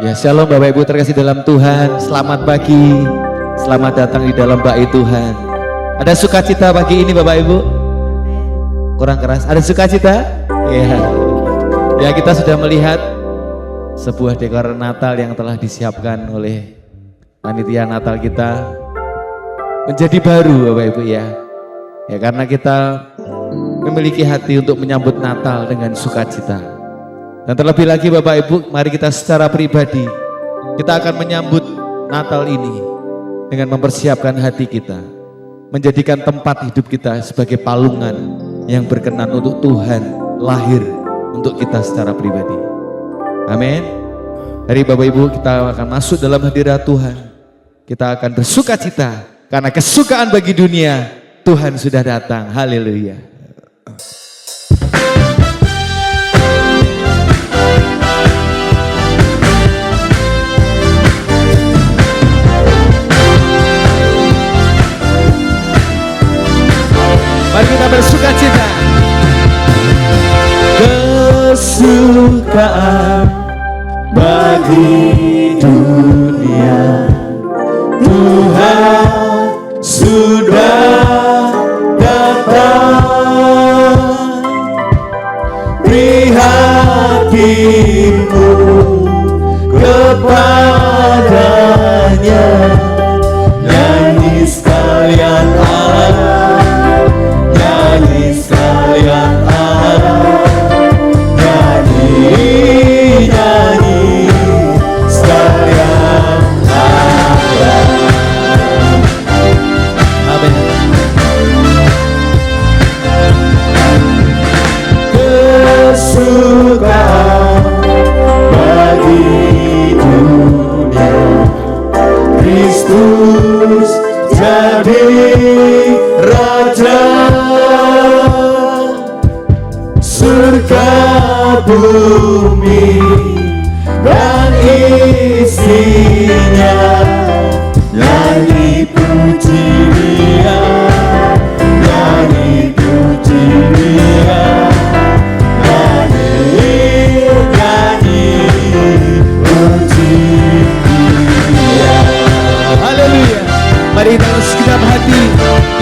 Ya, shalom Bapak Ibu terkasih dalam Tuhan. Selamat pagi. Selamat datang di dalam bait Tuhan. Ada sukacita pagi ini Bapak Ibu? Kurang keras. Ada sukacita? Ya. Ya, kita sudah melihat sebuah dekor Natal yang telah disiapkan oleh panitia Natal kita menjadi baru Bapak Ibu ya. Ya, karena kita memiliki hati untuk menyambut Natal dengan sukacita. Dan terlebih lagi Bapak Ibu, mari kita secara pribadi, kita akan menyambut Natal ini dengan mempersiapkan hati kita, menjadikan tempat hidup kita sebagai palungan yang berkenan untuk Tuhan lahir untuk kita secara pribadi. Amin. Hari Bapak Ibu, kita akan masuk dalam hadirat Tuhan. Kita akan bersukacita karena kesukaan bagi dunia, Tuhan sudah datang. Haleluya. Mari kita bersukacita. Kesukaan bagi dunia, Tuhan sudah datang. Beri hatimu kepadanya, nyanyi sekalian Allah. Nyanyi sekalian Allah, nyanyi, nyanyi sekalian Allah. Amin. Kesukaan bagi dunia, Kristus jadi Raja. Surga bumi dan isinya, nyanyi puji Dia, nyanyi puji Dia, nyanyi, nyanyi puji Dia. Haleluya. Mari dengan segenap hati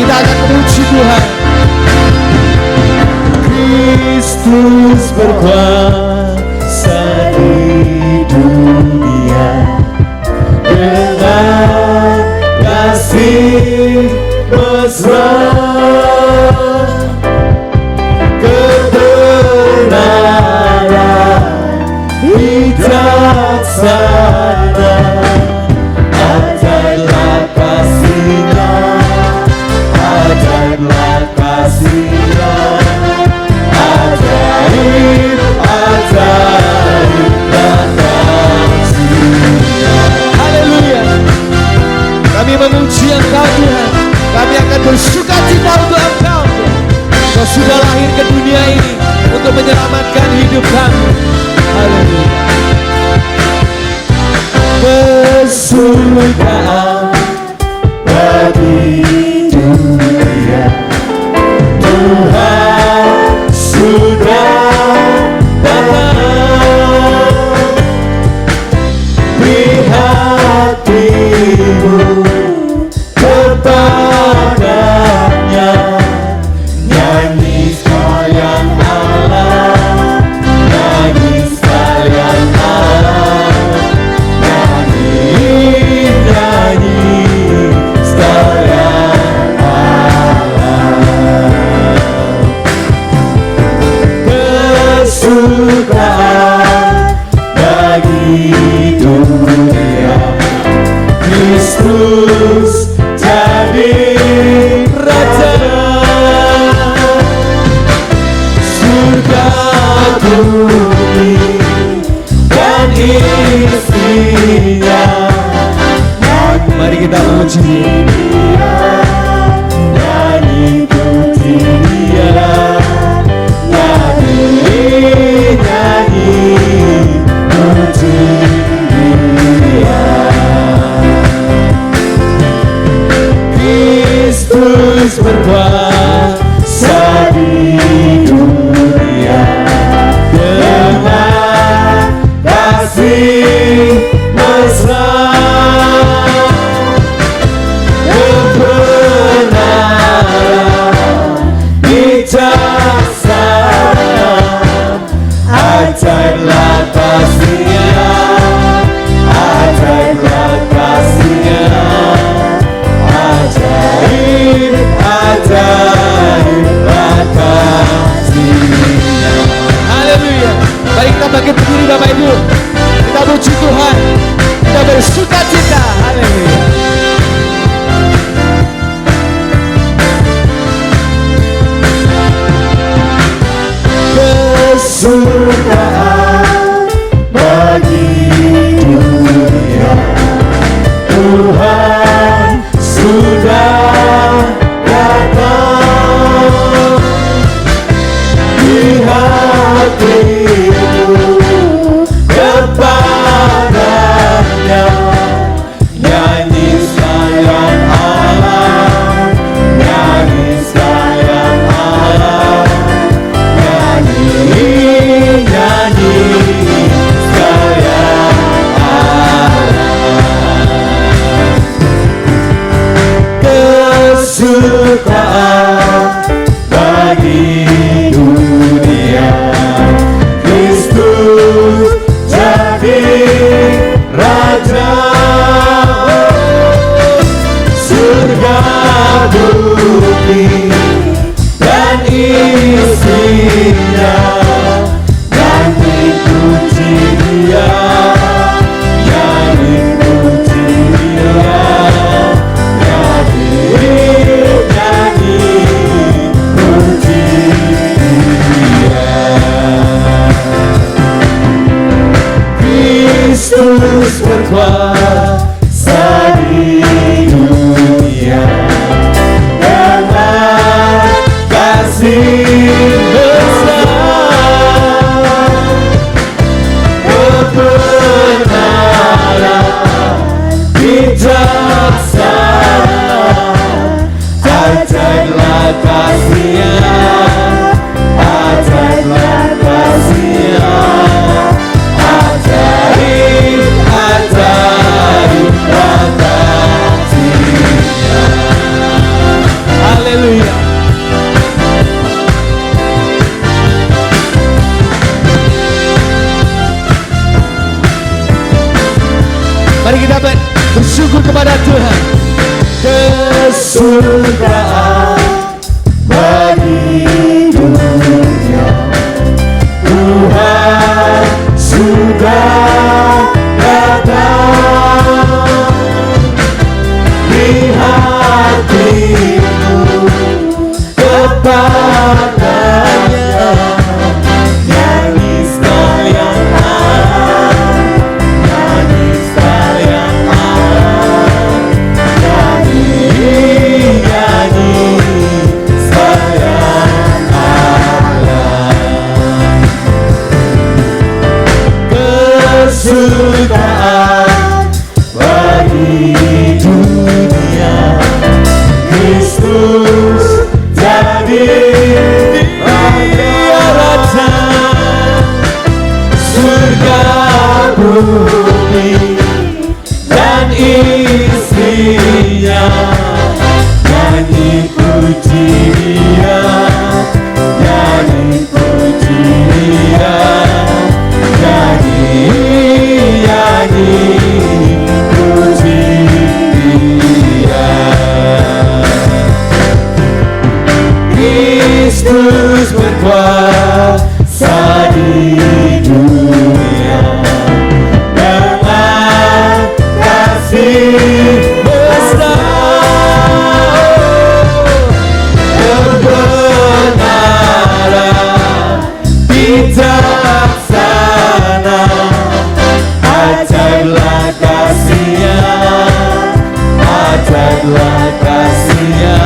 kita akan memuji Tuhan. Kristus berkuasa di dunia dengan kasih mesra, kebenaran bijaksana, ajaiblah kasih-Nya, ajaiblah kasih-Nya. Ajaib, ajaib dan kasih-Nya. Haleluya. Kami memuji Engkau Tuhan. Kami akan bersukacita untuk Engkau. Kau sudah lahir ke dunia ini untuk menyelamatkan hidup kami. Haleluya. Kesukaan bagi dunia, Tuhan sudah datang. Beri hatimu kepadanya, nyanyi sekalian Allah, nyanyi sekalian Allah, nyanyi, nyanyi sekalian Allah. Kesukaan bagi dunia, Kristus jadi Raja. Surga bumi dan isinya, mari kita memuji Dia, nyanyi puji Dia, nyanyi, nyanyi puji Dia. Kristus berkuasa di dunia dengan kasih kesukaan bagi dunia. Tuhan sudah datang di hatimu kepadanya. Nyanyi sayang Allah, nyanyi sayang Allah, nyanyi, nyanyi sayang Allah. Kesukaan bagi dunia, Kristus jadi Raja. Surga bumi dan isinya, nyanyi puji Dia, nyanyi puji Dia, nyanyi, nyanyi puji Dia. Kristus berkuasa di dunia dengan kasih besar, kebenaran bijaksana, ajaiblah kasih-Nya, ajaiblah kasih-Nya, ajaib, ajaiblah kasih-Nya. Haleluya. Mari kita bersyukur kepada Tuhan. Kesukaan bagi dunia, Tuhan sudah datang di hatimu kepadanya. Nyanyi sayang Allah, nyanyi sayang Allah, nyanyi, nyanyi sayang Allah. Kesukaan bagi dunia, Kristus jadi Raja. Surga bumi dan isinya, nyanyi puji Dia, nyanyi puji Dia, nyanyi, nyanyi puji Dia. Kristus berkuasa di dunia dengan kasih besar, kebenaran bijaksana, ajaiblah kasih-Nya, ajaiblah kasih-Nya,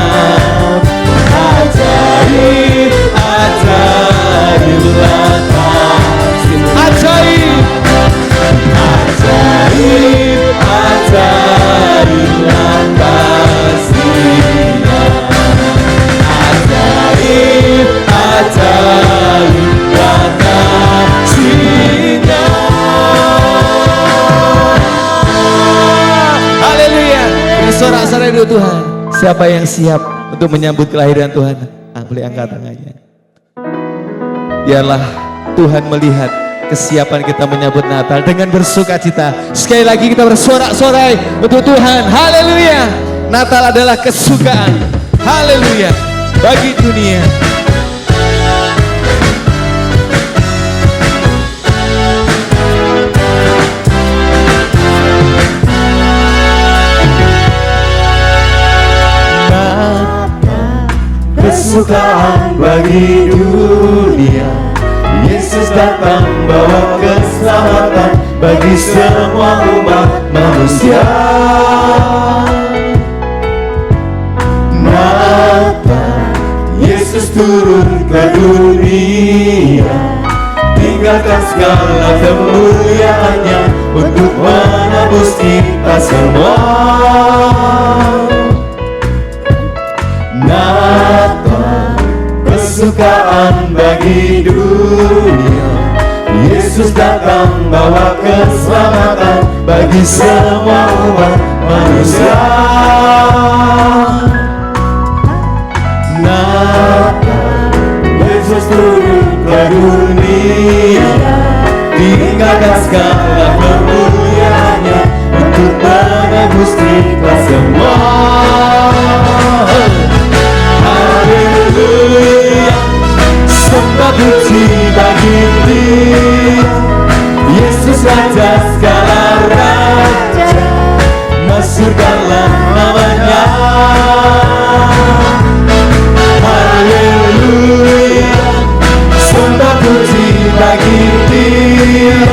ajaib, ajaiblah kasih, ajaib, ajaib, ajaiblah kasih-Nya, ajaib, ajaiblah kasih-Nya. Haleluya. Bersorak-sorai dulu Tuhan. Siapa yang siap untuk menyambut kelahiran Tuhan? Boleh angkat tangannya. Biarlah Tuhan melihat kesiapan kita menyambut Natal dengan bersukacita. Sekali lagi kita bersorak-sorai untuk Tuhan. Haleluya. Natal adalah kesukaan. Haleluya. Bagi dunia. kesukaan bagi dunia. Yesus datang bawa keselamatan bagi semua umat manusia. Natal, Yesus turun ke dunia, tinggalkan segala kemuliaannya untuk menebus kita semua. Natal, kesukaan bagi dunia. Yesus datang bawa keselamatan bagi semua umat manusia. Natal, Yesus turun ke dunia, tinggalkan segala kemuliaannya untuk menebus kita semua. Haleluya, sembah puji bagi Dia, Yesus Raja segala raja, masyurkanlah namanya. Haleluya, sembah puji bagi Dia,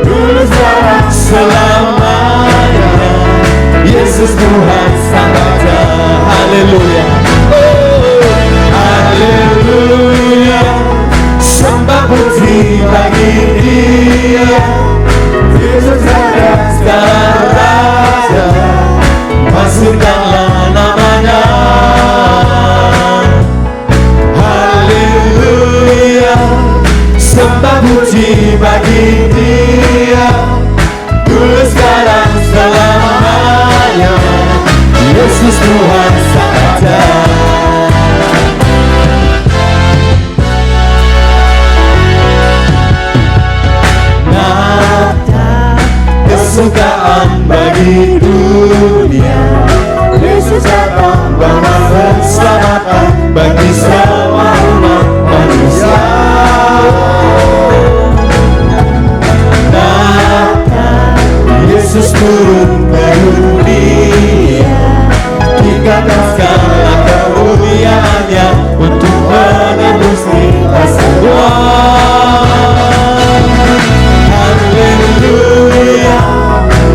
dulu sekarang selamanya, Yesus Tuhan Sang Raja. Haleluya, haleluya, sembah puji bagi Dia, Yesus Raja segala raja, masyurkanlah namanya. Haleluya, sembah puji bagi Dia, dulu sekarang selamanya, Yesus Tuhan Sang Raja. Natal, kesukaan bagi dunia. Yesus datang bawa keselamatan bagi semua umat manusia. Natal, Yesus turun ke dunia, tinggalkan segala kemuliaannya untuk menebus kita semua. Haleluya,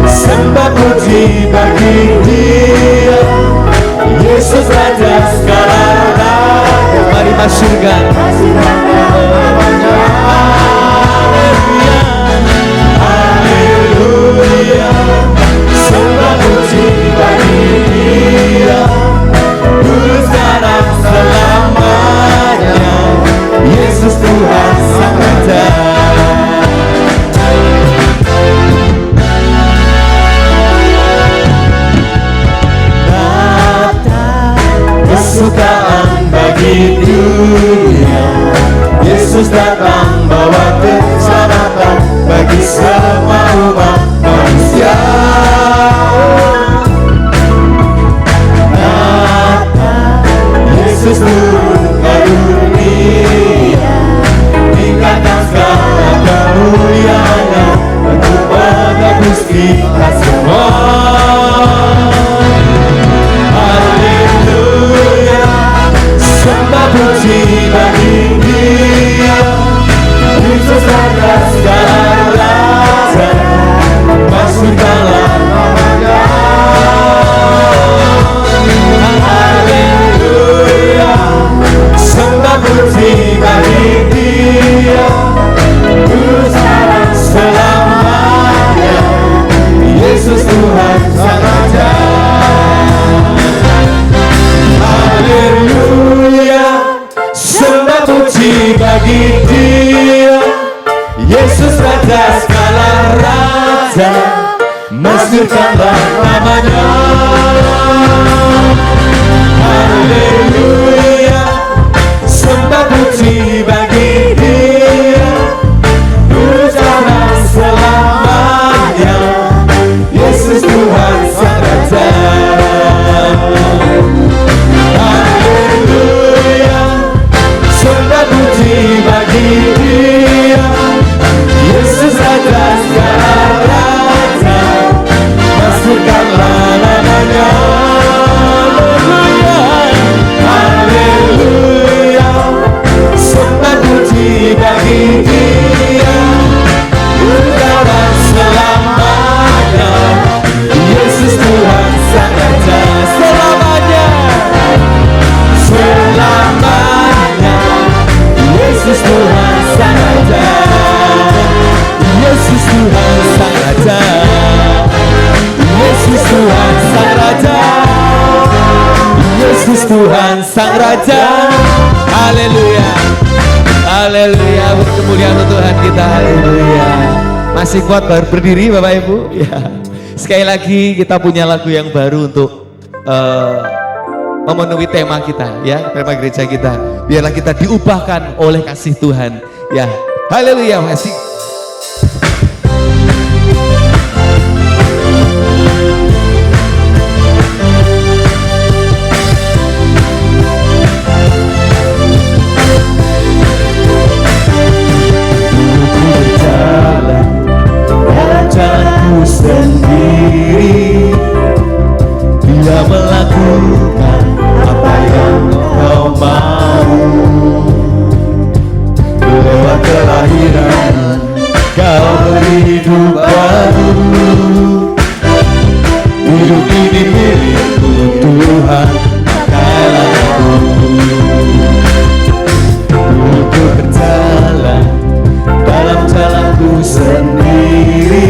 sembah puji bagi Dia, Yesus Raja segala raja. Mari masyurkan. Haleluya, sembah puji bagi Dia, dulu sekarang selamanya, Yesus Tuhan Sang Raja. Kesukaan bagi dunia. Yesus datang bawa keselamatan bagi semua umat manusia. Natal, Yesus turun ke dunia, tinggalkan segala kemuliaannya untuk menebus kita semua. Sembah puji bagi Dia, Yesus Raja segala raja, masyurkanlah namanya. Haleluya, sembah puji bagi Dia, dulu sekarang selamanya, Yesus Tuhan Sang Raja. Haleluya, sembah puji bagi Dia, Yesus Raja segala raja, masyurkanlah namanya. Haleluya, sembah puji bagi Dia, dulu sekarang selamanya, Yesus Tuhan Sang Raja. Haleluya, sembah puji bagi Dia, Yesus Raja segala raja, masyurkanlah namanya. Haleluya, kerajaan Sang Raja. Haleluya, haleluya, kemuliaan Tuhan kita. Haleluya. Masih kuat baru berdiri Bapak Ibu? Ya. Sekali lagi kita punya lagu yang baru untuk memenuhi tema kita, ya, tema gereja kita. Biarlah kita diubahkan oleh kasih Tuhan, ya. Haleluya, masih. Jalanku sendiri, dia melakukan apa yang kau mau. Lewat kelahiran kau beri hidup baru. Hidup ini milikku Tuhan, pakailah aku. Ku berjalan dalam jalanku sendiri,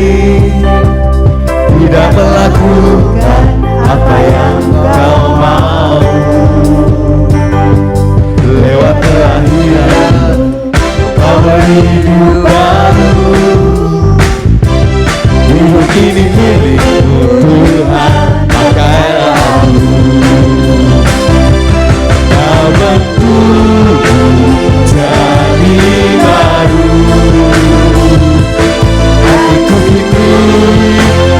tidak melakukan apa yang kau mau. Lewat kelahiran kau beri hidup baru. Hidup ini milikku Tuhan, pakailah aku. Kau bentukku jadi baru. Hatiku kini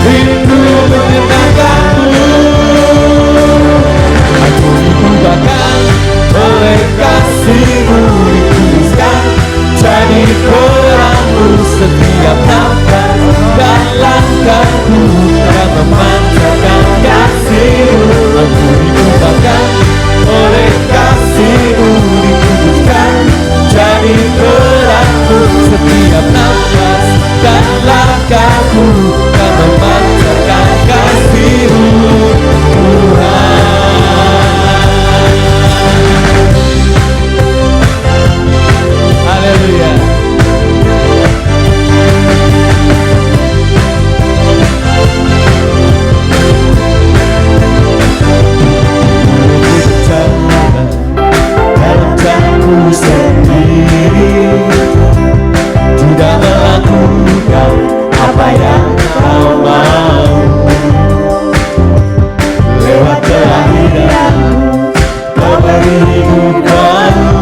rindu menyenangkanmu. Aku diubahkan oleh kasih-Mu, dikuduskan jadi terangmu. Setiap nafas dan langkahku akan memancarkan kasih-Mu. Aku diubahkan oleh kasih-Mu, dikuduskan jadi terangmu. Setiap nafas dan langkahku akan memancarkan kasih-Mu, Tuhan. Haleluya. Dalam jalanku sendiri, tidak melakukan apa yang kau mau. Lewat kelahiran kau beri hidup baru.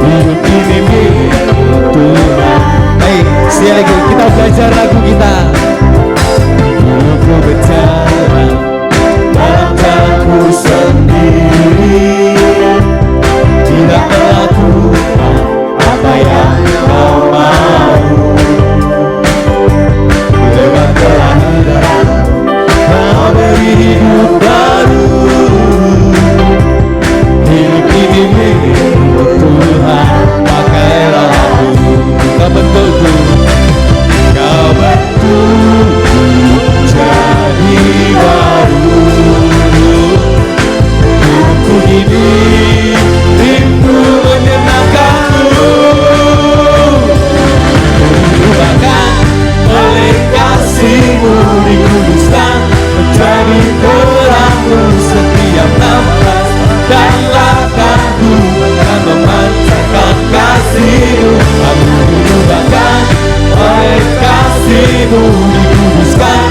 Hidup ini milikku Tuhan. Baik, sekali lagi kita belajar lagu kita. Ku berjalan dalam jalanku sendiri, tidak melakukan apa yang kau mau. Lewat kelahiran kau beri hidup baru. Hidup ini milikku Tuhan, pakailah aku. Kau bentukku, Kau bentukku jadi baru. Hidupku ini rindu menyenangkanmu. Diubahkan oleh kasih-Mu, dikuduskan menjadi terangmu. Setiap nafas dan langkahku akan memancarkan kasih-Mu. Aku diubahkan oleh kasih-Mu, dikuduskan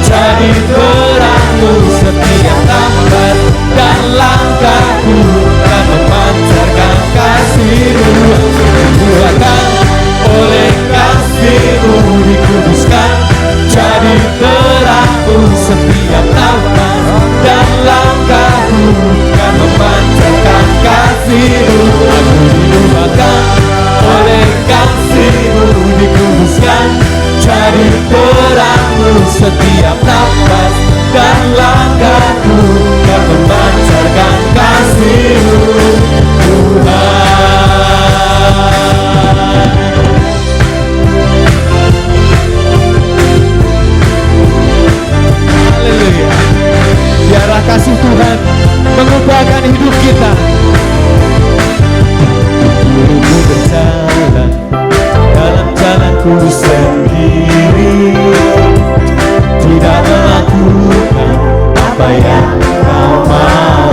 jadi terangmu. Setiap nafas dan langkahku akan memancarkan kasih-Mu. Diubahkan oleh kasih-Mu, dikuduskan jadi terangmu. Setiap nafas dan langkahku akan memancarkan kasih-Mu. Aku diubahkan oleh kasih-Mu, dikuduskan jadi terangmu. Setiap nafas dan langkahku akan memancarkan kasih-Mu, Tuhan. haleluya. Biarlah kasih Tuhan mengubahkan hidup kita. Ku berjalan dalam jalanku sendiri, tidak melakukan apa yang kau mau.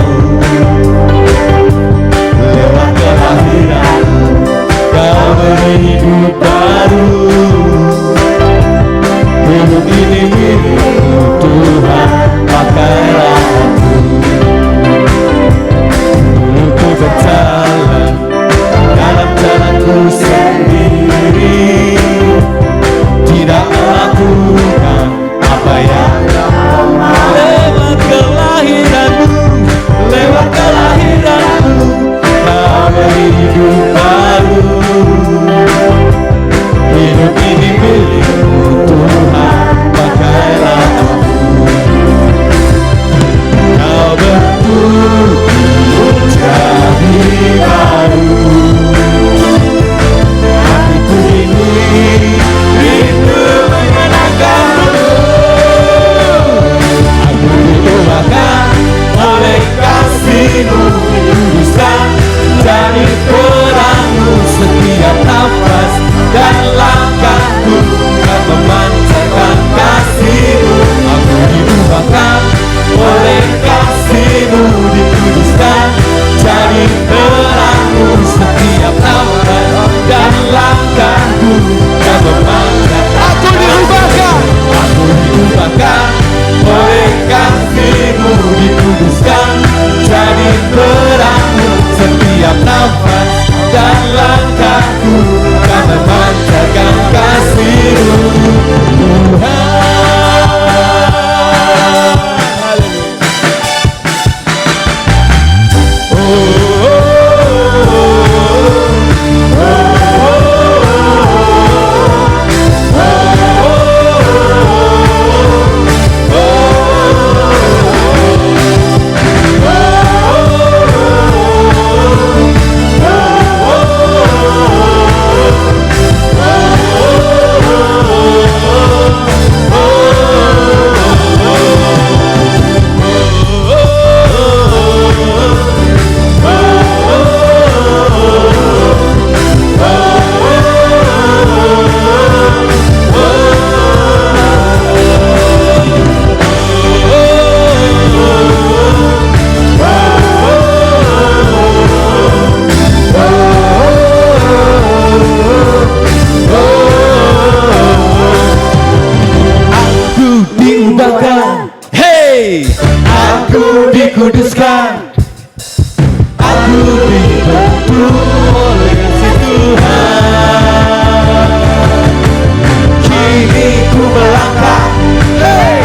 kasih-Mu dikuduskan, jadi terangmu setiap nafas dan langkahku akan memancarkan kasih-Mu. Aku diubahkan oleh kasih-Mu dikuduskan, jadi terangmu setiap nafas dan langkahku akan memancarkan. Aku diubahkan. Aku diubahkan oleh kasih-Mu dikuduskan, jadi terangmu setiap nafas dan langkahku akan memancarkan kasih-Mu, Tuhan. Oh, oh, hey, aku dikuduskan, aku dibentuk oleh kasih Tuhan. Kini ku melangkah, hey,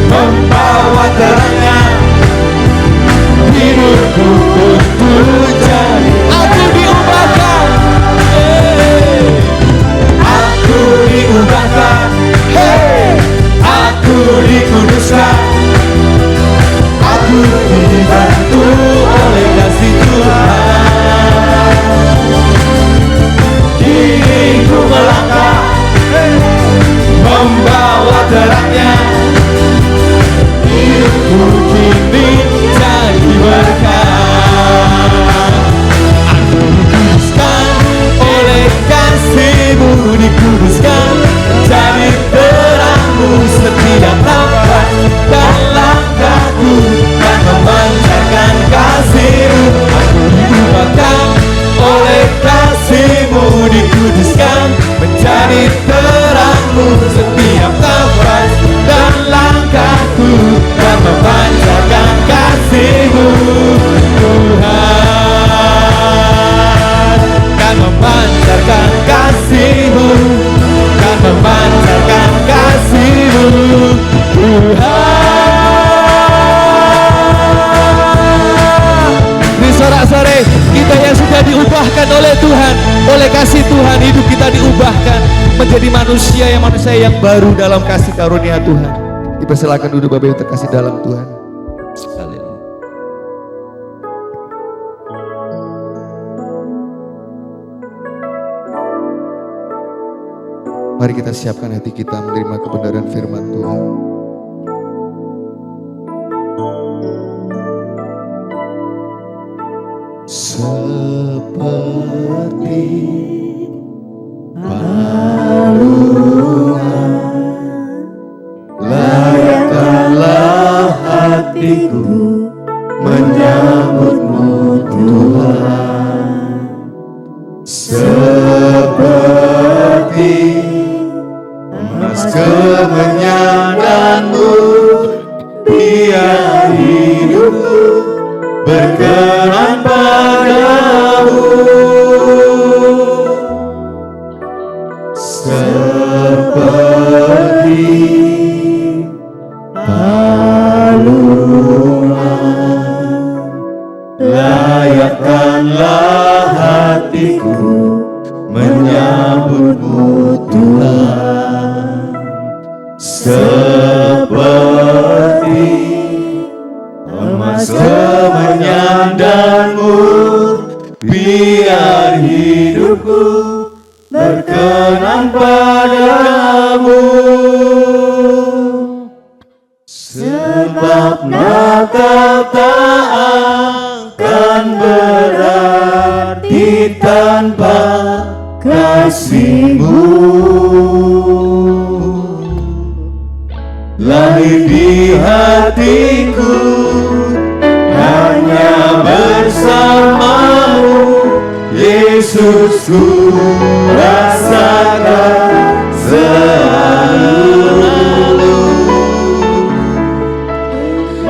membawa terangnya hidupku untuk jadi. Aku diubahkan, hey, aku diubahkan, hey, aku dikuduskan, aku dibantu oleh kasih Tuhan. Kini ku melangkah, membawa terangnya, hidupku kini jadi berkah. Aku dikuduskan oleh kasih-Mu dikuduskan, jadi terangmu setiap nafas dan langkahku akan memancarkan kasih-Mu. Aku diubahkan oleh kasih-Mu dikuduskan, menjadi terangmu setiap nafas dan langkahku akan memancarkan kasih-Mu, Tuhan. Kan memancarkan kasih-Mu, kan memancarkan kasih-Mu, Tuhan. Di sorak-sore kita yang sudah diubahkan oleh Tuhan, oleh kasih Tuhan, hidup kita diubahkan menjadi manusia yang baru dalam kasih karunia Tuhan. Dipersilakan duduk Bapak Ibu terkasih dalam Tuhan. Haleluya. Mari kita siapkan hati kita menerima kebenaran firman Tuhan. Seperti balungan layakkanlah hatiku menyambut-Mu, Tuhan. Seperti emas kemenyan dan murni, biar hidupku berkenan padamu. Seperti balungan layakkanlah hatiku menyambut-Mu, Tuhan. Seperti emas kemenyan dan murni, biar hidupku berkenan padamu. Sebab Natal tak tanpa kasih-Mu. Lahir di hatiku hanya bersama-Mu, Yesus, ku rasakan selalu.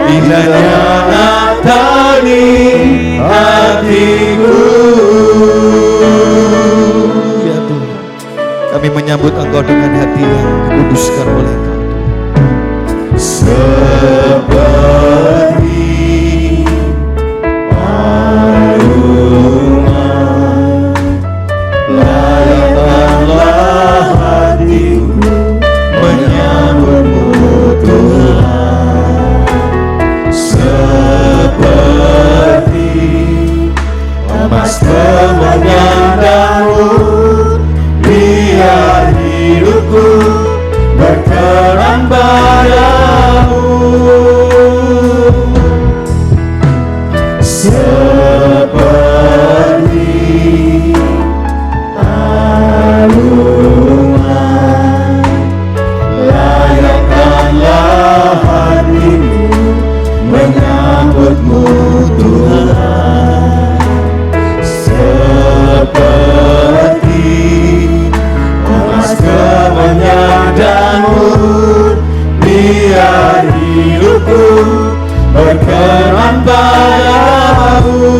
Indahnya Natal di hatiku. Ya Tuhan, kami menyambut Engkau dengan hati yang dikuduskan oleh Engkau. Seperti aroma, layakkanlah hatiku menyambut-Mu Tuhan. Seperti emas kemenyan-Mu, biar hidupku berkenan padamu. Seperti aroma, layakkanlah hatiku menyambut-Mu Tuhan. Seperti emas kemenyan-Mu, biar hidupku berkenan padamu.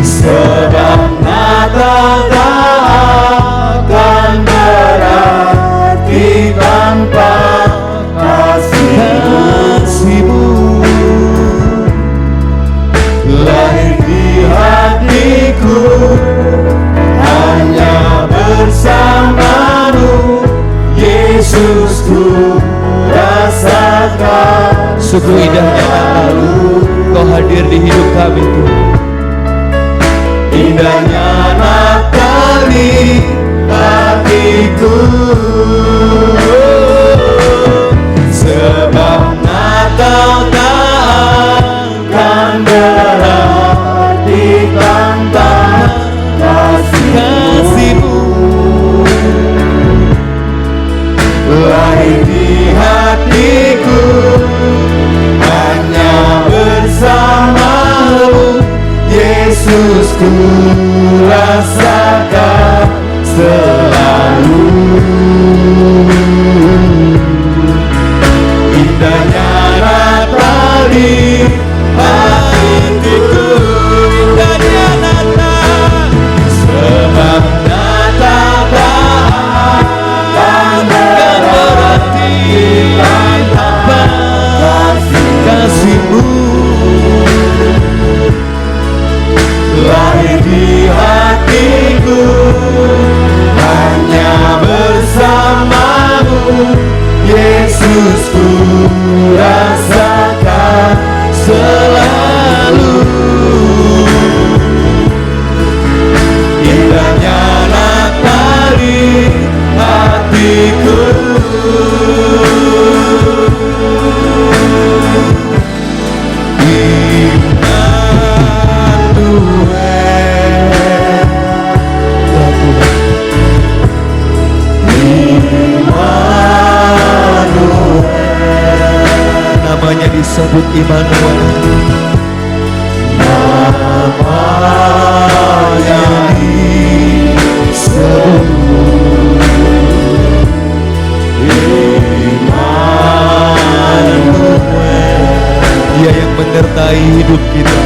Sebab Natal tak akan berarti tanpa kasih-Mu. Lahir di hatiku hanya bersama-Mu, Yesus, ku rasakan. Sungguh indahnya Natal, Kau hadir di hidup kami Tuhan. Indahnya Natal di hatiku. Sebab Natal tak akan berarti tanpa kasih-Mu. Lahir di hatiku hanya bersama-Mu, Yesus, ku rasakan selalu. Indahnya Natal di hatiku. Indahnya Natal. Sebab Natal tak akan berarti tanpa kasih-Mu. Lahir di hatiku hanya bersama-Mu, Yesus, ku rasakan selalu. Indahnya Natal di hatiku. Namanya disebut Immanuel. Namanya disebut Immanuel. Dia yang menyertai hidup kita.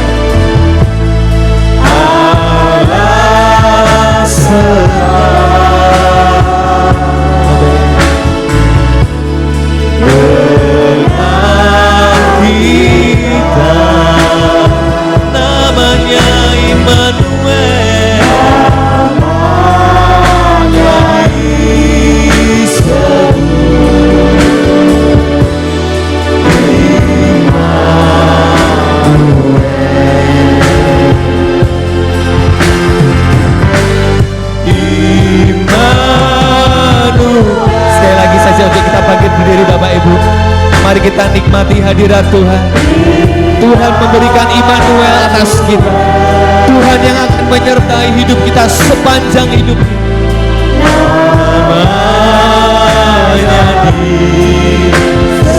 Allah serta kita. Namanya Immanuel. Namanya disebut Sekali lagi saja untuk kita bangkit berdiri Bapak Ibu. Mari kita nikmati hadirat Tuhan. Tuhan memberikan Immanuel atas kita. Tuhan yang akan menyertai hidup kita sepanjang hidup. Namanya diseru,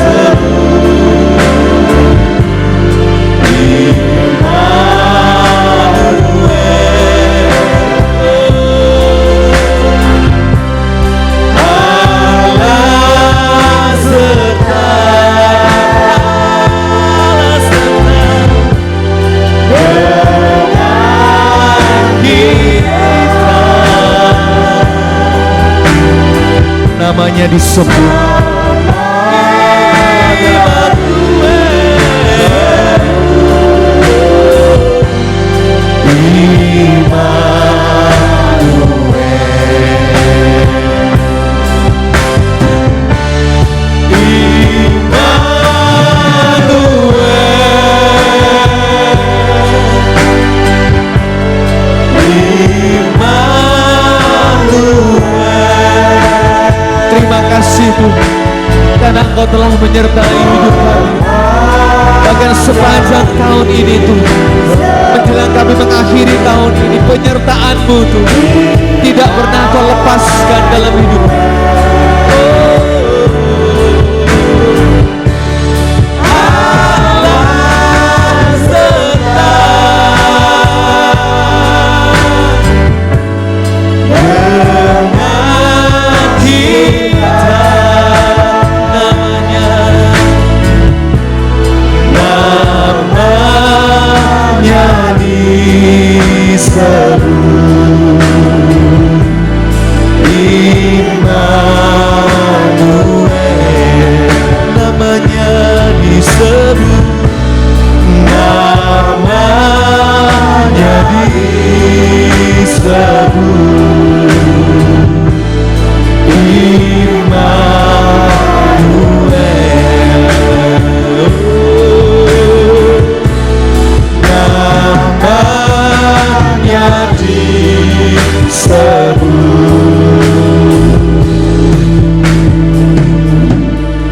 Allah serta Namanya disebut karena Engkau telah menyertai hidup kami. Bahkan sepanjang tahun ini Tuhan, menjelang kami mengakhiri tahun ini, penyertaan-Mu Tuhan tidak pernah Kau lepaskan dalam hidup kami.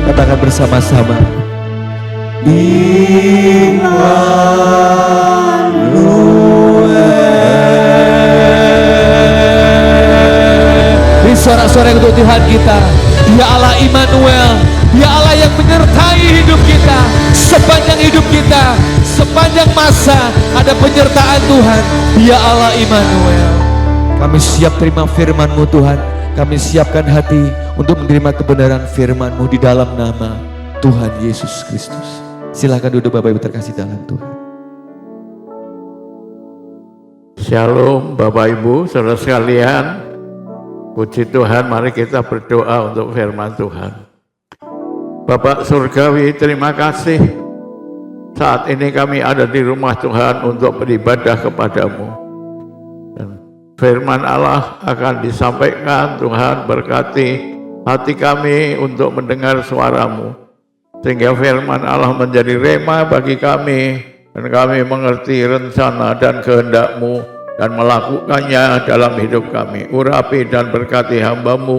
Katakan bersama-sama, Immanuel. Di sorak-sorai untuk Tuhan kita, Dia Allah Immanuel, Dia Allah yang menyertai hidup kita sepanjang hidup kita, sepanjang masa ada penyertaan Tuhan. Dia Allah Immanuel. Kami siap terima firman-Mu Tuhan. Kami siapkan hati untuk menerima kebenaran firman-Mu di dalam nama Tuhan Yesus Kristus. Silakan duduk Bapak Ibu terkasih dalam Tuhan. Shalom Bapak Ibu, saudara sekalian. Puji Tuhan, mari kita berdoa untuk firman Tuhan. Bapak Surgawi, terima kasih. Saat ini kami ada di rumah Tuhan untuk beribadah kepadamu. Firman Allah akan disampaikan. Tuhan berkati hati kami untuk mendengar suara-Mu, sehingga firman Allah menjadi rema bagi kami, dan kami mengerti rencana dan kehendak-Mu dan melakukannya dalam hidup kami. Urapi dan berkati hamba-Mu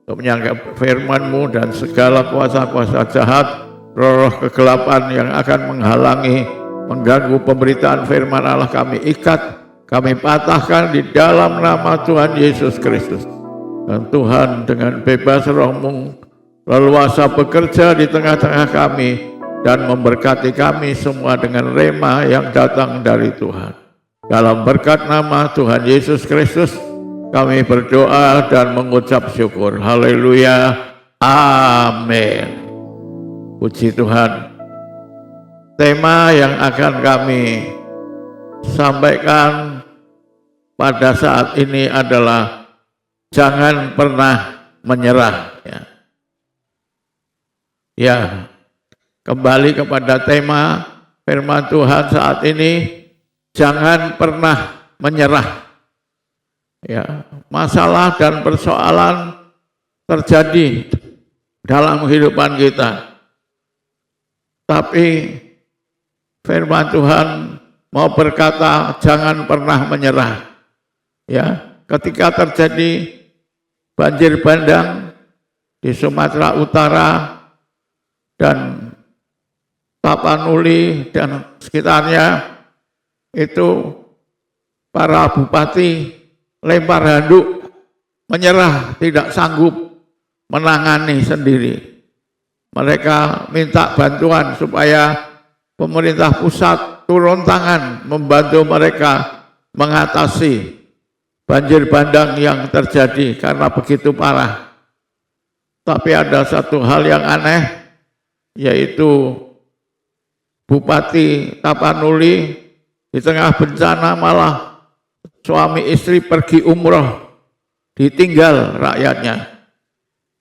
untuk menyangka firman-Mu, dan segala kuasa-kuasa jahat, roh-roh kegelapan yang akan menghalangi, mengganggu pemberitaan firman Allah, kami ikat, kami patahkan di dalam nama Tuhan Yesus Kristus. Dan Tuhan dengan bebas Roh-Mu leluasa bekerja di tengah-tengah kami dan memberkati kami semua dengan rema yang datang dari Tuhan. Dalam berkat nama Tuhan Yesus Kristus kami berdoa dan mengucap syukur. Haleluya. Amin. Puji Tuhan. Tema yang akan kami sampaikan pada saat ini adalah jangan pernah menyerah. Ya, kembali kepada tema firman Tuhan saat ini, jangan pernah menyerah. Ya, masalah dan persoalan terjadi dalam kehidupan kita, tapi firman Tuhan mau berkata jangan pernah menyerah. Ya, ketika terjadi banjir bandang di Sumatera Utara dan Tapanuli dan sekitarnya, itu para bupati lempar handuk, menyerah, tidak sanggup menangani sendiri. Mereka minta bantuan supaya pemerintah pusat turun tangan membantu mereka mengatasi banjir bandang yang terjadi karena begitu parah. Tapi ada satu hal yang aneh, yaitu Bupati Tapanuli di tengah bencana malah suami istri pergi umroh, ditinggal rakyatnya.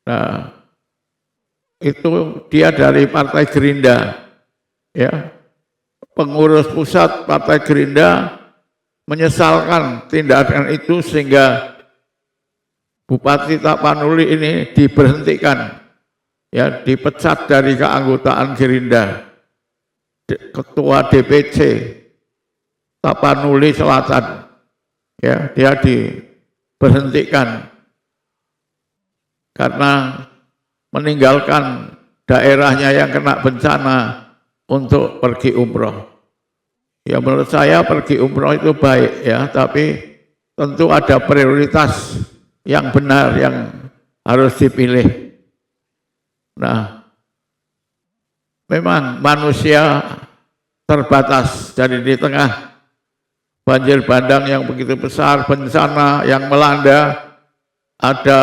Nah, itu dia dari Partai Gerindra, ya. Pengurus pusat Partai Gerindra menyesalkan tindakan itu sehingga Bupati Tapanuli ini diberhentikan, ya, dipecat dari keanggotaan Gerindra. Ketua DPC Tapanuli Selatan, ya, dia diberhentikan karena meninggalkan daerahnya yang kena bencana untuk pergi umroh. Ya, menurut saya pergi umroh itu baik, ya, tapi tentu ada prioritas yang benar yang harus dipilih. Nah, memang manusia terbatas, jadi di tengah banjir bandang yang begitu besar, bencana yang melanda, ada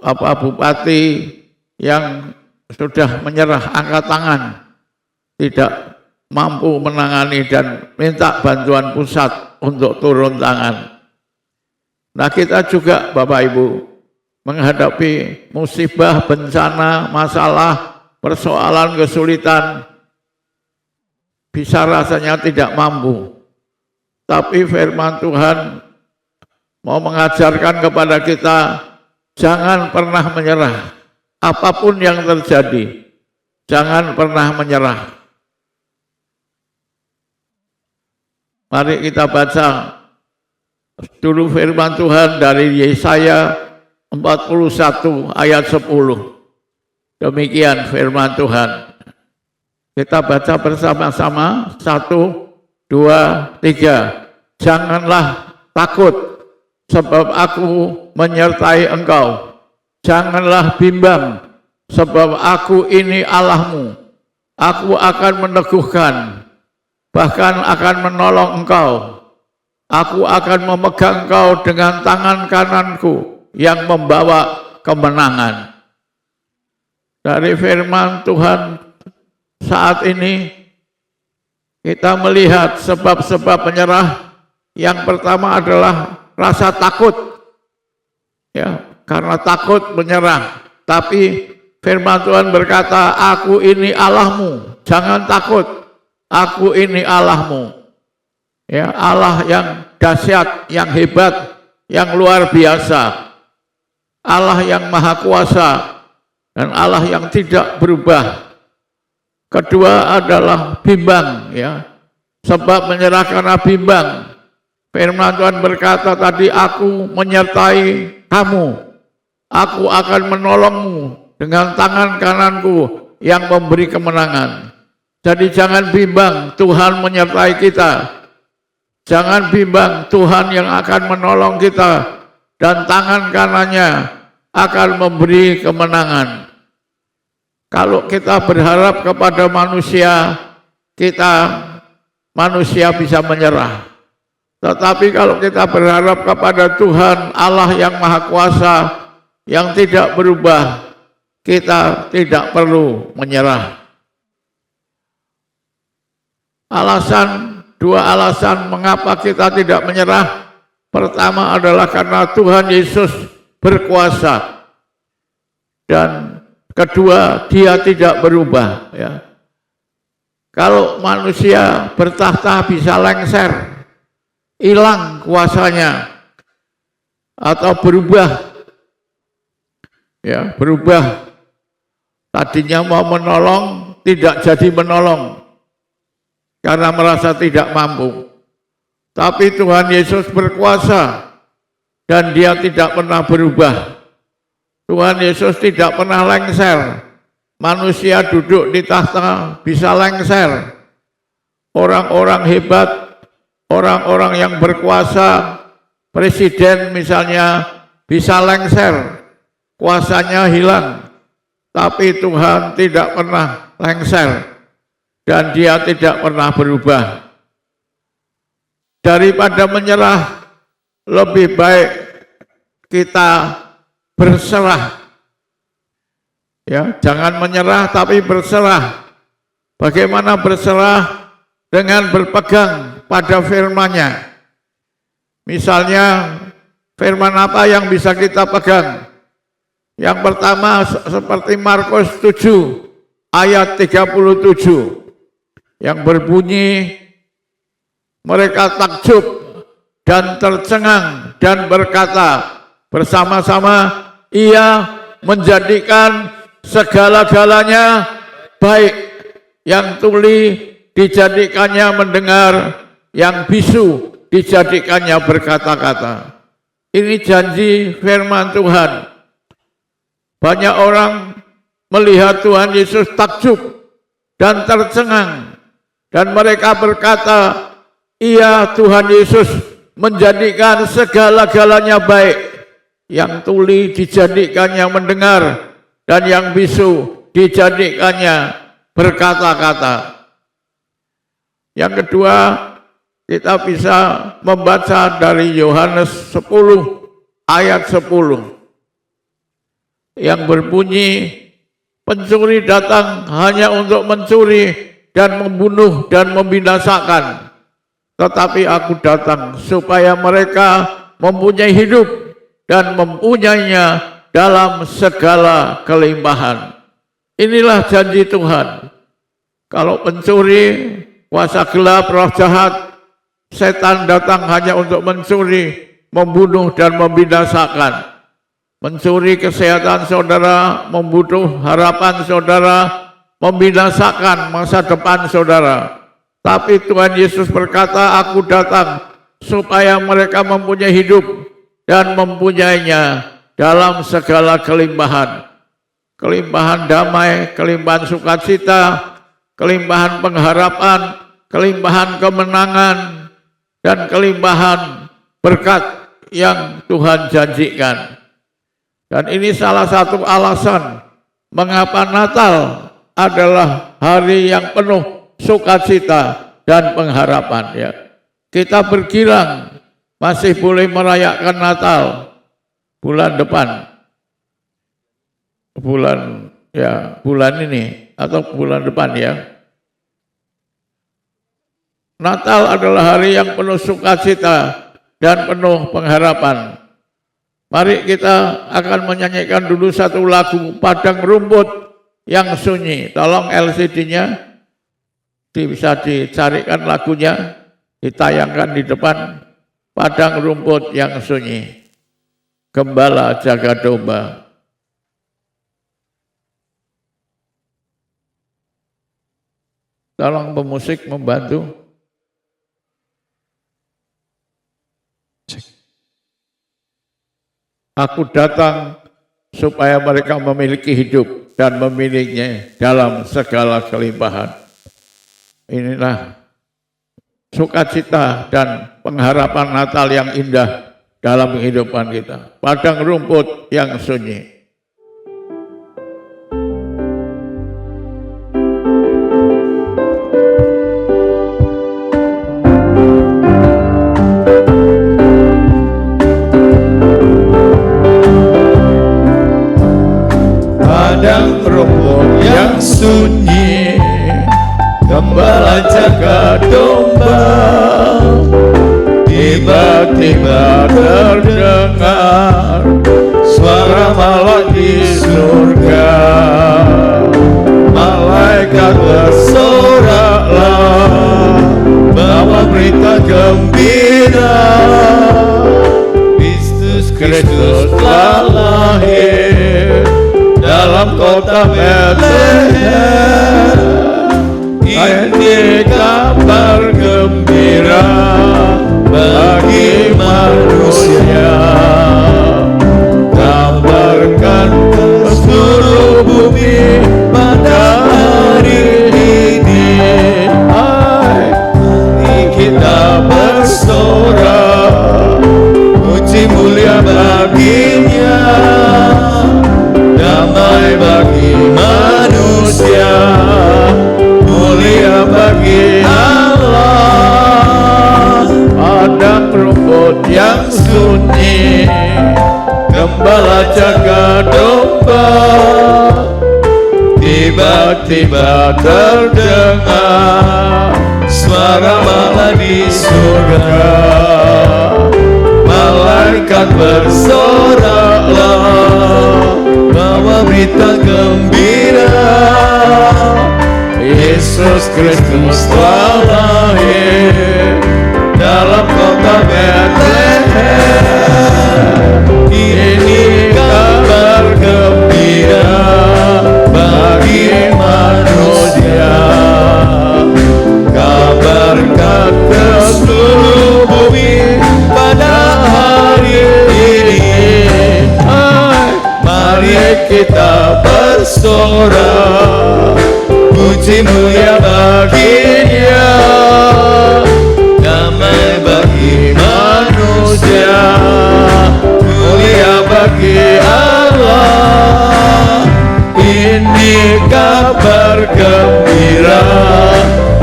bupati yang sudah menyerah, angkat tangan, tidak mampu menangani dan minta bantuan pusat untuk turun tangan. Nah, kita juga Bapak Ibu menghadapi musibah, bencana, masalah, persoalan, kesulitan, bisa rasanya tidak mampu. Tapi firman Tuhan mau mengajarkan kepada kita, jangan pernah menyerah. Apapun yang terjadi, jangan pernah menyerah. Mari kita baca dulu firman Tuhan dari Yesaya 41 ayat 10. Demikian firman Tuhan. Kita baca bersama-sama, 1, 2, 3. Janganlah takut, sebab aku menyertai engkau. Janganlah bimbang, sebab aku ini Allahmu. Aku akan meneguhkan, bahkan akan menolong engkau. Aku akan memegang engkau dengan tangan kananku yang membawa kemenangan. Dari firman Tuhan saat ini kita melihat sebab-sebab menyerah. Yang pertama adalah rasa takut, ya, karena takut menyerah. Tapi firman Tuhan berkata, aku ini Allahmu, jangan takut, aku ini Allahmu. Ya, Allah yang dahsyat, yang hebat, yang luar biasa, Allah yang maha kuasa, dan Allah yang tidak berubah. Kedua adalah bimbang, ya, sebab menyerah karena bimbang. Firman Tuhan berkata tadi, aku menyertai kamu, aku akan menolongmu dengan tangan kananku yang memberi kemenangan. Jadi jangan bimbang, Tuhan menyertai kita. Jangan bimbang, Tuhan yang akan menolong kita dan tangan kanannya akan memberi kemenangan. Kalau kita berharap kepada manusia, manusia bisa menyerah. Tetapi kalau kita berharap kepada Tuhan, Allah yang Maha Kuasa, yang tidak berubah, kita tidak perlu menyerah. Dua alasan mengapa kita tidak menyerah. Pertama adalah karena Tuhan Yesus berkuasa. Dan kedua, Dia tidak berubah. Ya. Kalau manusia bertahta bisa lengser, hilang kuasanya, atau berubah. Ya, berubah. Tadinya mau menolong, tidak jadi menolong. Karena merasa tidak mampu. Tapi Tuhan Yesus berkuasa dan Dia tidak pernah berubah. Tuhan Yesus tidak pernah lengser. Manusia duduk di tahta bisa lengser. Orang-orang hebat, orang-orang yang berkuasa, presiden misalnya bisa lengser, kuasanya hilang, tapi Tuhan tidak pernah lengser dan Dia tidak pernah berubah. Daripada menyerah, lebih baik kita berserah. Ya, jangan menyerah tapi berserah. Bagaimana berserah? Dengan berpegang pada firman-Nya. Misalnya, firman apa yang bisa kita pegang? Yang pertama seperti Markus 7 ayat 37 yang berbunyi, mereka takjub dan tercengang dan berkata bersama-sama, Ia menjadikan segala-galanya baik, yang tuli dijadikannya mendengar, yang bisu dijadikannya berkata-kata. Ini janji firman Tuhan. Banyak orang melihat Tuhan Yesus takjub dan tercengang, dan mereka berkata, Iya, Tuhan Yesus menjadikan segala-galanya baik, yang tuli dijadikannya mendengar, dan yang bisu dijadikannya berkata-kata. Yang kedua, kita bisa membaca dari Yohanes 10 ayat 10 yang berbunyi, pencuri datang hanya untuk mencuri dan membunuh dan membinasakan, tetapi aku datang supaya mereka mempunyai hidup dan mempunyainya dalam segala kelimpahan. Inilah janji Tuhan. Kalau pencuri, kuasa gelap, roh jahat, setan datang hanya untuk mencuri, membunuh dan membinasakan. Mencuri kesehatan saudara, membunuh harapan saudara, membinasakan masa depan saudara. Tapi Tuhan Yesus berkata, aku datang supaya mereka mempunyai hidup dan mempunyainya dalam segala kelimpahan. Kelimpahan damai, kelimpahan sukacita, kelimpahan pengharapan, kelimpahan kemenangan, dan kelimpahan berkat yang Tuhan janjikan. Dan ini salah satu alasan mengapa Natal adalah hari yang penuh sukacita dan pengharapan. Ya, kita bergirang masih boleh merayakan Natal bulan depan, bulan ini atau bulan depan ya. Natal adalah hari yang penuh sukacita dan penuh pengharapan. Mari kita akan menyanyikan dulu satu lagu, Padang Rumput yang Sunyi. Tolong LCD-nya bisa dicarikan lagunya, ditayangkan di depan. Padang Rumput yang Sunyi, Gembala Jaga Domba. Tolong pemusik membantu. Aku datang supaya mereka memiliki hidup dan memilikinya dalam segala kelimpahan. Inilah sukacita dan pengharapan Natal yang indah dalam kehidupan kita. Padang rumput yang sunyi. Padang rumput yang sunyi, gembala jaga domba. Tiba-tiba terdengar suara malaikat di surga. Malaikat bersoraklah, bawa berita gembira. Kristus telah lahir dalam kota Betlehem. Ini kabar gembira bagi manusia. Kabarkan ke seluruh bumi pada hari ini. Hai, kita bersama jaga domba. Tiba-tiba terdengar suara Allah di surga. Malaikat bersoraklah bawa berita gembira, Yesus Kristus telah lahir dalam kota Betlehem. Ini kabar gembira bagi manusia. Kabarkan ke seluruh bumi pada hari ini. Mari kita bersorak, puji mulia baginya, damai bagi manusia, mulia bagi Allah. Ini kabar gembira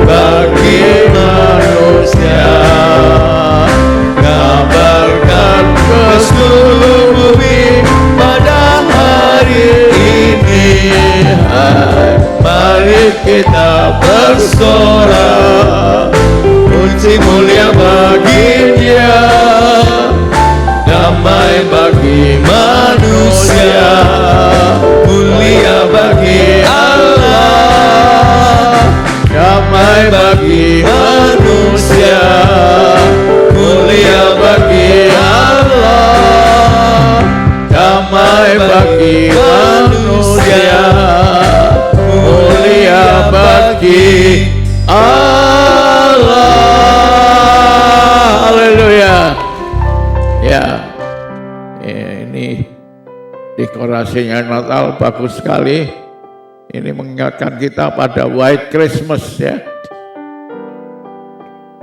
bagi manusia. Kabarkan ke seluruh bumi pada hari ini. Mari kita bersorak, puji mulia baginya, damai bagi manusia, mulia bagi Allah. Damai bagi manusia, mulia bagi Allah. Damai bagi manusia, mulia bagi Allah. Haleluya. Ya, ini dekorasinya Natal bagus sekali. Ini mengingatkan kita pada White Christmas ya.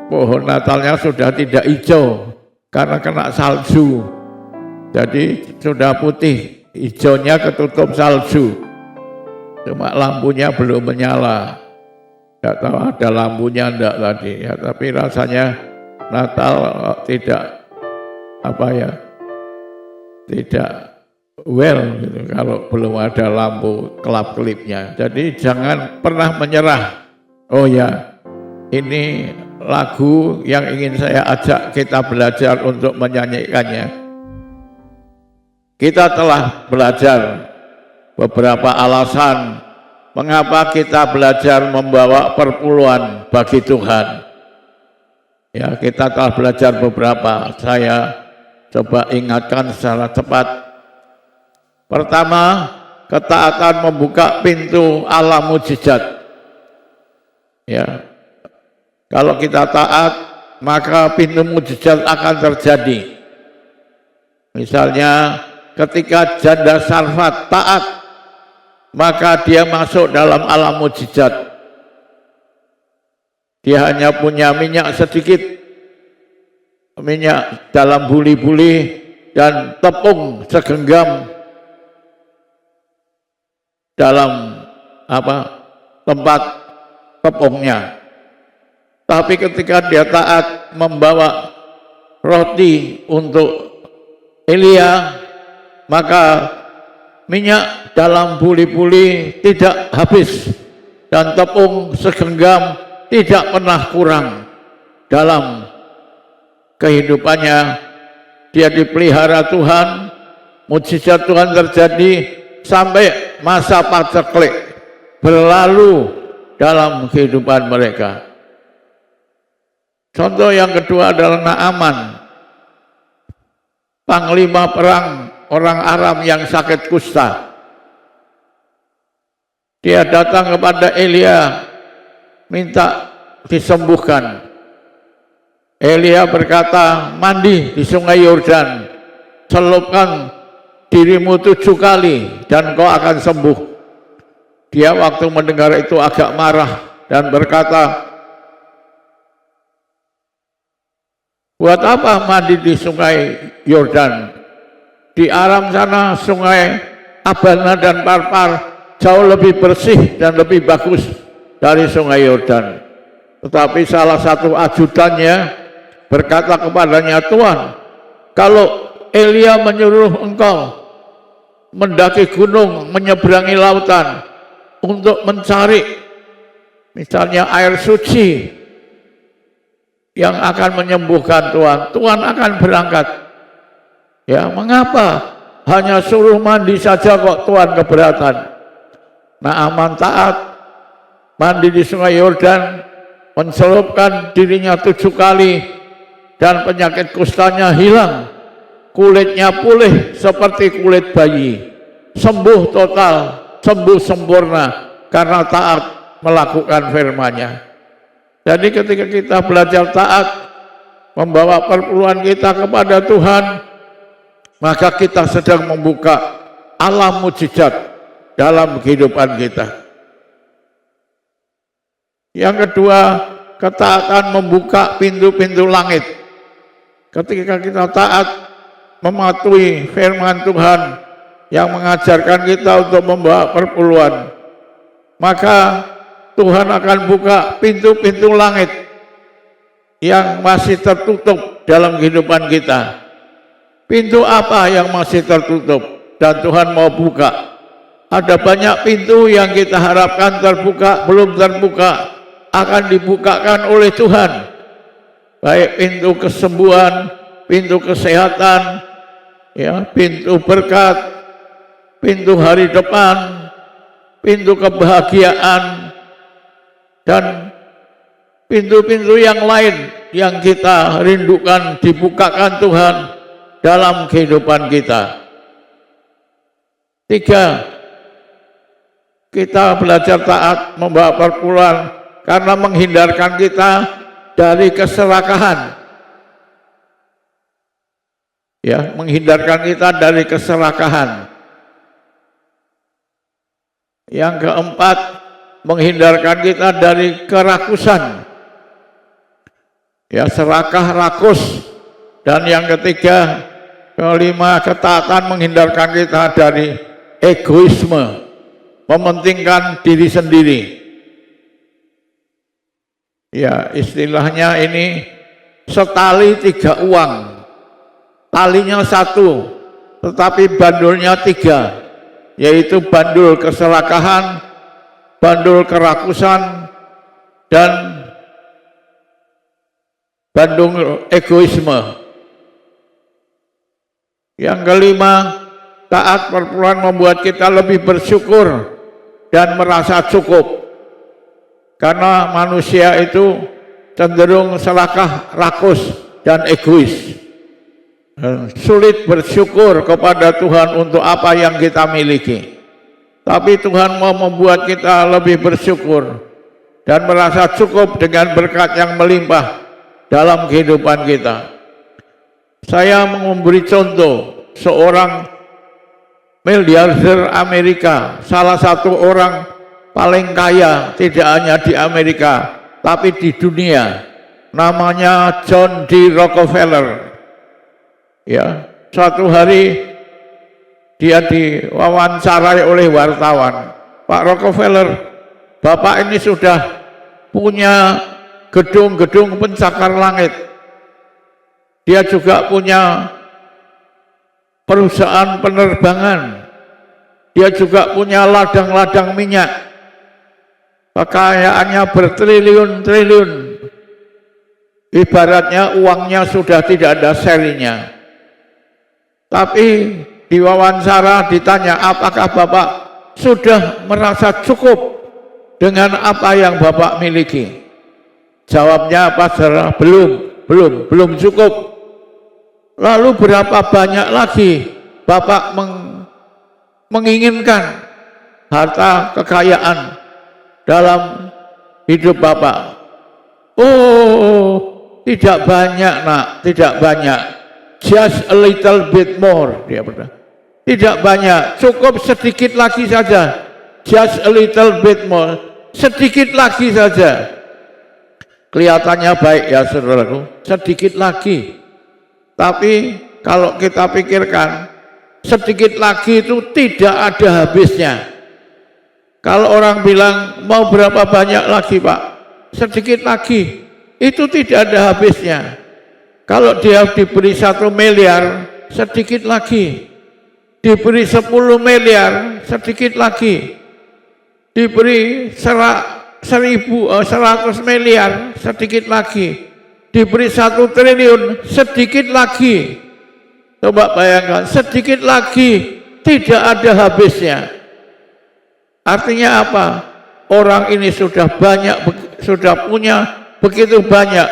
Pohon Natalnya sudah tidak hijau karena kena salju. Jadi sudah putih, hijaunya ketutup salju. Cuma lampunya belum menyala. Tidak tahu ada lampunya enggak tadi ya, tapi rasanya Natal tidak tidak well gitu, kalau belum ada lampu kelap-kelipnya. Jadi jangan pernah menyerah. Oh ya, ini lagu yang ingin saya ajak kita belajar untuk menyanyikannya. Kita telah belajar beberapa alasan mengapa kita belajar membawa perpuluhan bagi Tuhan. Ya, kita telah belajar beberapa. Saya coba ingatkan secara cepat. Pertama, ketaatan membuka pintu Allah mujizat. Ya, kalau kita taat, maka pintu mujizat akan terjadi. Misalnya, ketika janda Sarfat taat, maka dia masuk dalam alam mujizat. Dia hanya punya minyak sedikit, minyak dalam buli-buli dan tepung segenggam dalam tempat tepungnya. Tapi ketika dia taat membawa roti untuk Elia, maka minyak dalam buli-buli tidak habis dan tepung segenggam tidak pernah kurang dalam kehidupannya. Dia dipelihara Tuhan, mujizat Tuhan terjadi sampai masa paceklik berlalu dalam kehidupan mereka. Contoh yang kedua adalah Naaman, panglima perang orang Aram yang sakit kusta. Dia datang kepada Elia minta disembuhkan. Elia berkata, mandi di sungai Yordan, celupkan dirimu 7 kali dan kau akan sembuh. Dia waktu mendengar itu agak marah dan berkata, buat apa mandi di sungai Yordan? Di Aram sana sungai Abana dan Parpar jauh lebih bersih dan lebih bagus dari sungai Yordan. Tetapi salah satu ajudannya berkata kepadanya, Tuhan, kalau Elia menyuruh engkau mendaki gunung, menyeberangi lautan untuk mencari misalnya air suci yang akan menyembuhkan Tuhan. Tuhan akan berangkat. Ya, mengapa hanya suruh mandi saja kok Tuhan keberatan? Naaman taat, mandi di sungai Yordan, mencelupkan dirinya 7 kali, dan penyakit kustanya hilang. Kulitnya pulih seperti kulit bayi. Sembuh total, sembuh sempurna karena taat melakukan firman-Nya. Jadi ketika kita belajar taat, membawa perpuluhan kita kepada Tuhan, maka kita sedang membuka alam mujizat dalam kehidupan kita. Yang kedua, ketaatan membuka pintu-pintu langit. Ketika kita taat mematuhi firman Tuhan yang mengajarkan kita untuk membawa perpuluhan, maka Tuhan akan buka pintu-pintu langit yang masih tertutup dalam kehidupan kita. Pintu apa yang masih tertutup dan Tuhan mau buka? Ada banyak pintu yang kita harapkan terbuka, belum terbuka, akan dibukakan oleh Tuhan. Baik pintu kesembuhan, pintu kesehatan, ya, pintu berkat, pintu hari depan, pintu kebahagiaan, dan pintu-pintu yang lain yang kita rindukan dibukakan Tuhan dalam kehidupan kita. 3, kita belajar taat membawa perpuluhan karena menghindarkan kita dari keserakahan. Ya, menghindarkan kita dari keserakahan. Yang keempat, menghindarkan kita dari kerakusan. Ya, serakah, rakus. Dan yang ketiga, kelima, ketaatan menghindarkan kita dari egoisme, mementingkan diri sendiri. Ya, istilahnya ini setali 3 uang. Talinya 1, tetapi bandulnya 3, yaitu bandul keserakahan, bandul kerakusan, dan bandul egoisme. Yang kelima, taat perpuluhan membuat kita lebih bersyukur dan merasa cukup. Karena manusia itu cenderung serakah, rakus, dan egois. Sulit bersyukur kepada Tuhan untuk apa yang kita miliki. Tapi Tuhan mau membuat kita lebih bersyukur dan merasa cukup dengan berkat yang melimpah dalam kehidupan kita. Saya memberi contoh seorang miliarder Amerika, salah satu orang paling kaya tidak hanya di Amerika tapi di dunia, namanya John D. Rockefeller. Ya, suatu hari dia diwawancarai oleh wartawan. Pak Rockefeller, Bapak ini sudah punya gedung-gedung pencakar langit. Dia juga punya perusahaan penerbangan. Dia juga punya ladang-ladang minyak. Kekayaannya bertriliun-triliun. Ibaratnya uangnya sudah tidak ada serinya. Tapi diwawancara ditanya, apakah Bapak sudah merasa cukup dengan apa yang Bapak miliki? Jawabnya apa? Belum cukup. Lalu berapa banyak lagi Bapak menginginkan harta kekayaan dalam hidup Bapak? Oh, tidak banyak nak, tidak banyak. Just a little bit more, dia berkata. Tidak banyak, cukup sedikit lagi saja. Just a little bit more, sedikit lagi saja. Kelihatannya baik ya saudaraku, sedikit lagi. Tapi kalau kita pikirkan, sedikit lagi itu tidak ada habisnya. Kalau orang bilang mau berapa banyak lagi Pak, sedikit lagi, itu tidak ada habisnya. Kalau dia diberi 1 miliar, sedikit lagi. diberi 10 miliar, sedikit lagi. Diberi 100 miliar, sedikit lagi. Diberi 1 triliun, sedikit lagi. Coba bayangkan, sedikit lagi, tidak ada habisnya. Artinya apa? Orang ini sudah banyak, sudah punya begitu banyak,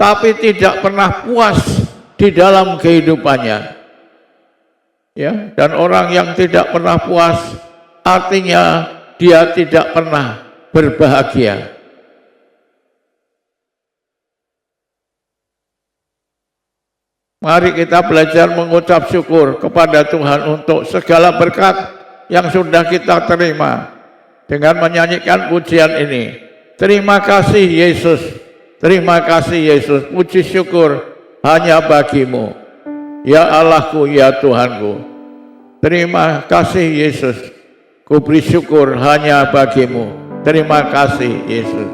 tapi tidak pernah puas di dalam kehidupannya. Ya, dan orang yang tidak pernah puas, artinya dia tidak pernah berbahagia. Mari kita belajar mengucap syukur kepada Tuhan untuk segala berkat yang sudah kita terima dengan menyanyikan pujian ini. Terima kasih Yesus, terima kasih Yesus, puji syukur hanya bagimu, ya Allahku, ya Tuhanku. Terima kasih Yesus, ku beri syukur hanya bagimu. Terima kasih Yesus.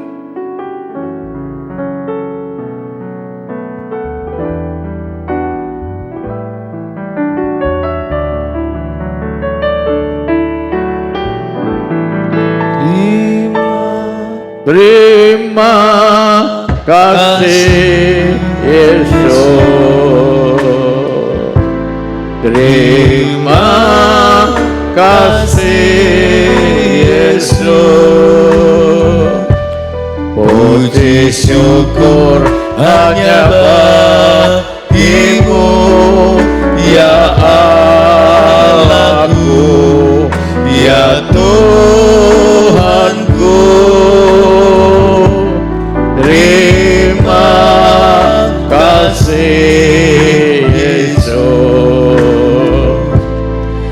Terima kasih Yesus, terima kasih Yesus, puji syukur hanya bagimu, ya Allahku, ya Tuhanku. Terima kasih Yesus,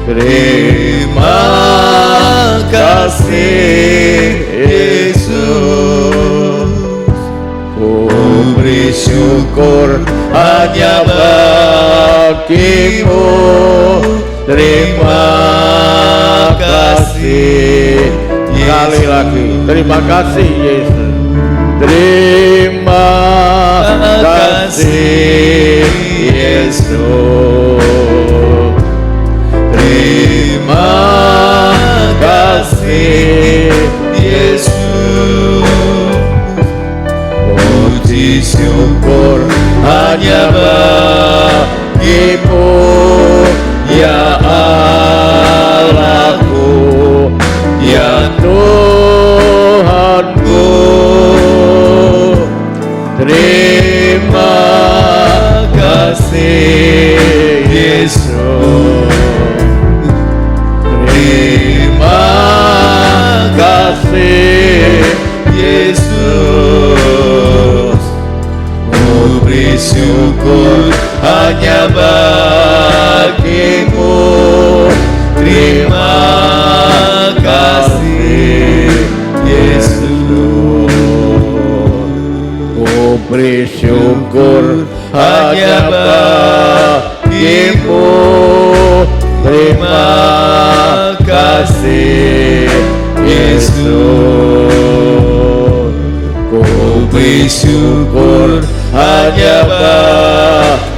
terima kasih Yesus, ku beri syukur hanya bagimu. Terima kasih, sekali lagi, terima kasih Yesus. Terima kasih Yesus, terima kasih Yesus, puji syukur hanya bagimu, ya Allahku, ya Tuhanku. Terima kasih Yesus, terima kasih Yesus, ku beri syukur hanya bagimu. Terima kasih Yesus, beri syukur hanya bagimu. Terima kasih Yesus, ku beri syukur hanya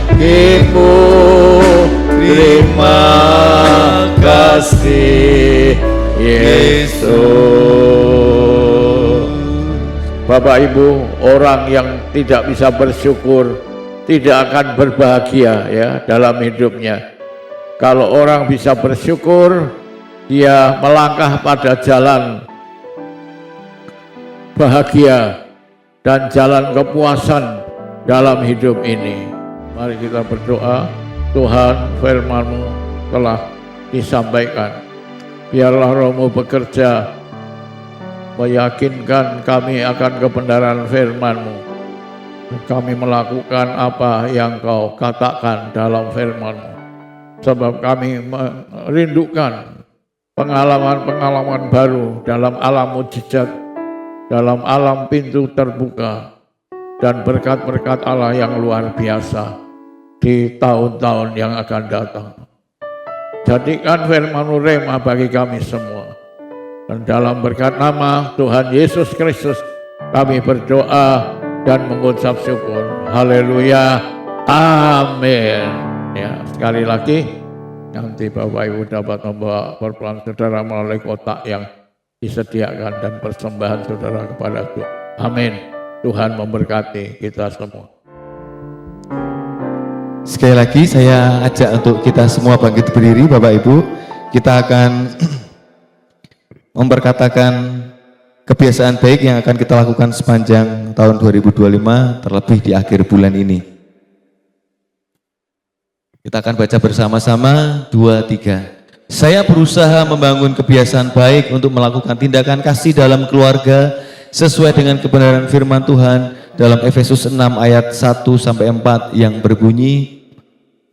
bagimu. Terima kasih Yesus. Bapak Ibu, orang yang tidak bisa bersyukur tidak akan berbahagia ya dalam hidupnya. Kalau orang bisa bersyukur, dia melangkah pada jalan bahagia dan jalan kepuasan dalam hidup ini. Mari kita berdoa. Tuhan, firman-Mu telah disampaikan. Biarlah Roh-Mu bekerja meyakinkan kami akan kebenaran firman-Mu. Kami melakukan apa yang Kau katakan dalam firman-Mu. Sebab kami merindukan pengalaman-pengalaman baru dalam alam mujizat, dalam alam pintu terbuka, dan berkat-berkat Allah yang luar biasa di tahun-tahun yang akan datang. Jadikan firman-Mu rema bagi kami semua. Dan dalam berkat nama Tuhan Yesus Kristus kami berdoa dan mengucap syukur. Haleluya. Amin. Ya, sekali lagi Nanti Bapak Ibu dapat membawa perpuluhan saudara melalui kotak yang disediakan dan persembahan saudara kepada Tuhan. Amin. Tuhan memberkati kita semua. Sekali lagi saya ajak untuk kita semua bangkit berdiri Bapak Ibu. Kita akan memperkatakan kebiasaan baik yang akan kita lakukan sepanjang tahun 2025, terlebih di akhir bulan ini. Kita akan baca bersama-sama 2, 3. Saya berusaha membangun kebiasaan baik untuk melakukan tindakan kasih dalam keluarga sesuai dengan kebenaran firman Tuhan dalam Efesus 6 ayat 1-4 yang berbunyi,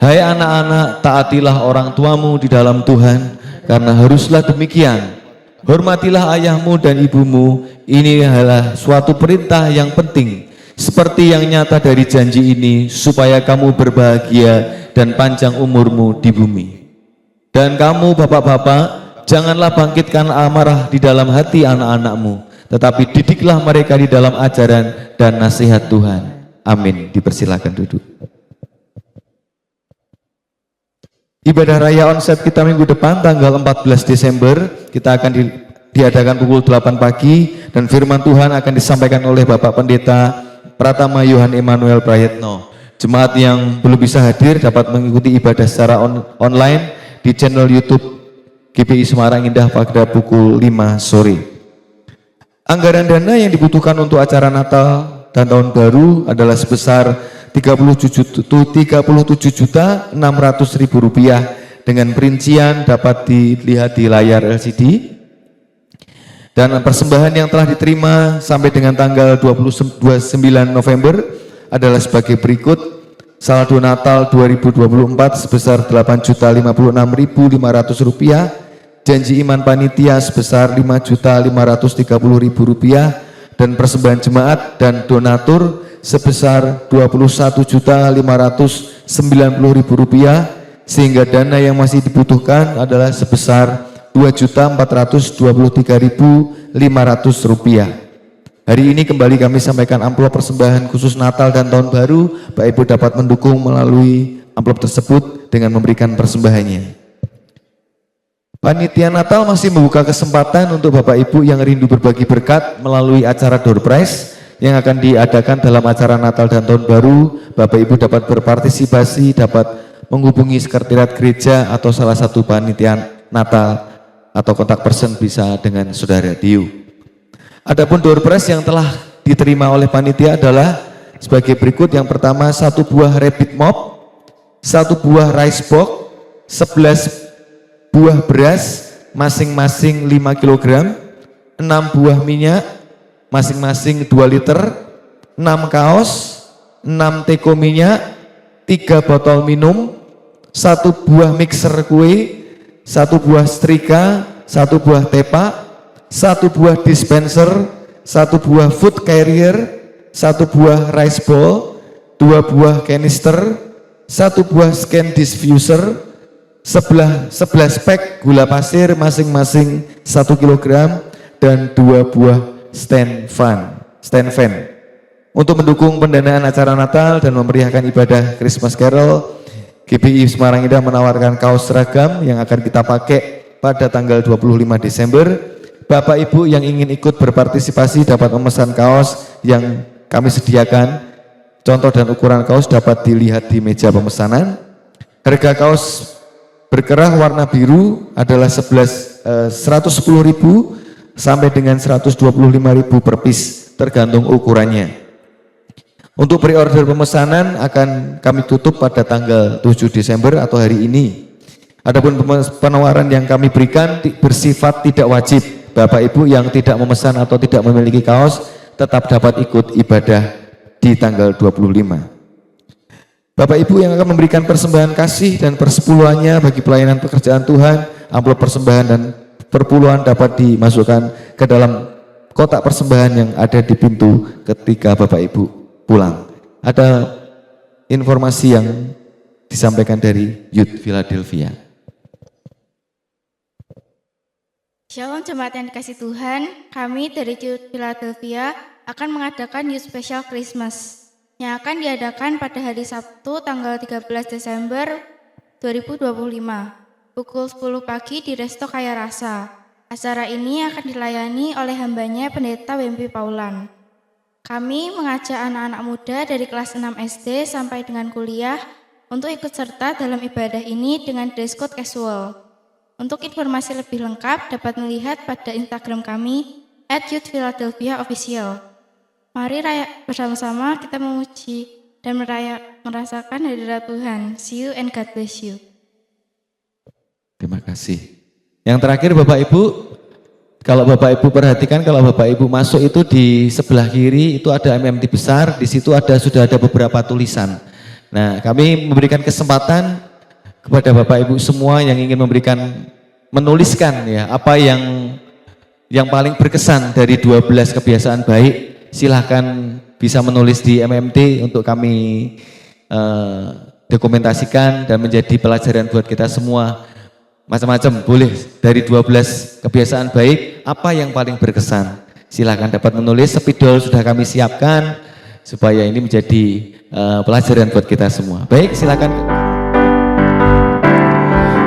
hai anak-anak, taatilah orang tuamu di dalam Tuhan, karena haruslah demikian. Hormatilah ayahmu dan ibumu, ini adalah suatu perintah yang penting, seperti yang nyata dari janji ini, supaya kamu berbahagia dan panjang umurmu di bumi. Dan kamu bapak-bapak, janganlah bangkitkan amarah di dalam hati anak-anakmu, tetapi didiklah mereka di dalam ajaran dan nasihat Tuhan. Amin. Dipersilakan duduk. Ibadah Raya Onset kita minggu depan tanggal 14 Desember kita akan diadakan pukul 8 pagi dan firman Tuhan akan disampaikan oleh Bapak Pendeta Pratama Yohan Emmanuel Prayetno. Jemaat yang belum bisa hadir dapat mengikuti ibadah secara online di channel YouTube GPI Semarang Indah pada pukul 5 sore. Anggaran dana yang dibutuhkan untuk acara Natal dan Tahun Baru adalah sebesar Rp37.600.000 dengan perincian dapat dilihat di layar LCD. Dan persembahan yang telah diterima sampai dengan tanggal 29 November adalah sebagai berikut. Saldo Natal 2024 sebesar Rp8.056.500, janji iman panitia sebesar Rp5.530.000 dan persembahan jemaat dan donatur sebesar Rp21.590.000, sehingga dana yang masih dibutuhkan adalah sebesar Rp2.423.500. Hari ini kembali kami sampaikan amplop persembahan khusus Natal dan Tahun Baru. Bapak Ibu dapat mendukung melalui amplop tersebut dengan memberikan persembahannya. Panitia Natal masih membuka kesempatan untuk Bapak Ibu yang rindu berbagi berkat melalui acara door prize yang akan diadakan dalam acara Natal dan Tahun Baru. Bapak Ibu dapat berpartisipasi, dapat menghubungi sekretariat gereja atau salah satu panitia Natal atau kontak person bisa dengan Saudara Diu. Adapun door prize yang telah diterima oleh panitia adalah sebagai berikut. Yang pertama, 1 buah rapid mop, 1 buah rice box, 11 buah beras masing-masing 5 kg, 6 buah minyak masing-masing 2 liter, 6 kaos, 6 teko minyak, 3 botol minum, 1 buah mixer kue, 1 buah setrika, 1 buah tepak, 1 buah dispenser, 1 buah food carrier, 1 buah rice bowl, 2 buah canister, 1 buah scan diffuser, 11 pack gula pasir masing-masing 1 kg dan 2 buah stand fan. Untuk mendukung pendanaan acara Natal dan memeriahkan ibadah Christmas Carol, GPI Semarang Indah menawarkan kaos seragam yang akan kita pakai pada tanggal 25 Desember. Bapak Ibu yang ingin ikut berpartisipasi dapat memesan kaos yang kami sediakan. Contoh dan ukuran kaos dapat dilihat di meja pemesanan. Harga kaos berkerah warna biru adalah 110.000 sampai dengan 125.000 per piece tergantung ukurannya. Untuk pre-order pemesanan akan kami tutup pada tanggal 7 Desember atau hari ini. Adapun penawaran yang kami berikan bersifat tidak wajib. Bapak Ibu yang tidak memesan atau tidak memiliki kaos tetap dapat ikut ibadah di tanggal 25. Bapak Ibu yang akan memberikan persembahan kasih dan persepuluhannya bagi pelayanan pekerjaan Tuhan, amplop persembahan dan perpuluhan dapat dimasukkan ke dalam kotak persembahan yang ada di pintu ketika Bapak Ibu pulang. Ada informasi yang disampaikan dari Youth Philadelphia. Shalom jemaat yang dikasih Tuhan, kami dari Youth Philadelphia akan mengadakan Youth Special Christmas yang akan diadakan pada hari Sabtu tanggal 13 Desember 2025. pukul 10 pagi di Resto Kaya Rasa. Acara ini akan dilayani oleh hambanya Pendeta Wempi Paulan. Kami mengajak anak-anak muda dari kelas 6 SD sampai dengan kuliah untuk ikut serta dalam ibadah ini dengan dress code casual. Untuk informasi lebih lengkap dapat melihat pada Instagram kami @youthphiladelphia_official. Mari bersama-sama kita memuji dan merasakan hadirat Tuhan. See you and God bless you. Terima kasih. Yang terakhir Bapak Ibu, kalau Bapak Ibu perhatikan, kalau Bapak Ibu masuk itu di sebelah kiri itu ada MMT besar, di situ sudah ada beberapa tulisan. Nah, kami memberikan kesempatan kepada Bapak Ibu semua yang ingin menuliskan ya apa yang paling berkesan dari 12 kebiasaan baik. Silahkan bisa menulis di MMT untuk kami dokumentasikan dan menjadi pelajaran buat kita semua. Macam-macam, boleh dari 12 kebiasaan baik, apa yang paling berkesan. Silahkan dapat menulis, spidol sudah kami siapkan supaya ini menjadi pelajaran buat kita semua. Baik, silakan.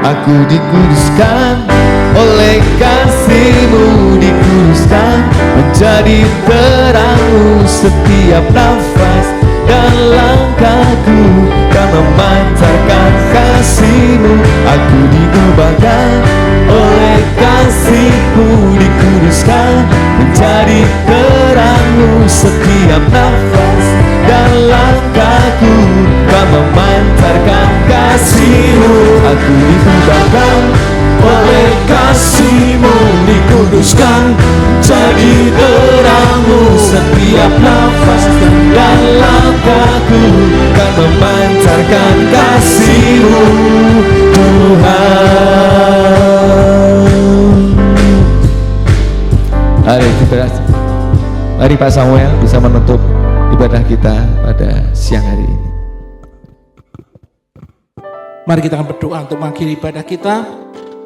Aku dikuduskan oleh kasih-Mu, dikuduskan menjadi terang-Mu setiap nafas dan langkahku kan memancarkan kasih-Mu. Aku diubahkan oleh kasih-Mu, dikuduskan menjadi terang-Mu setiap nafas dan langkahku kan memancarkan kasih-Mu. Aku diubahkan oleh kasih-Mu, dikuduskan jadi terang-Mu setiap nafas dan langkahku kan memancarkan kasih-Mu, Tuhan. Mari Pak Samuel bisa menutup ibadah kita pada siang hari ini. Mari kita akan berdoa untuk mengakhiri ibadah kita.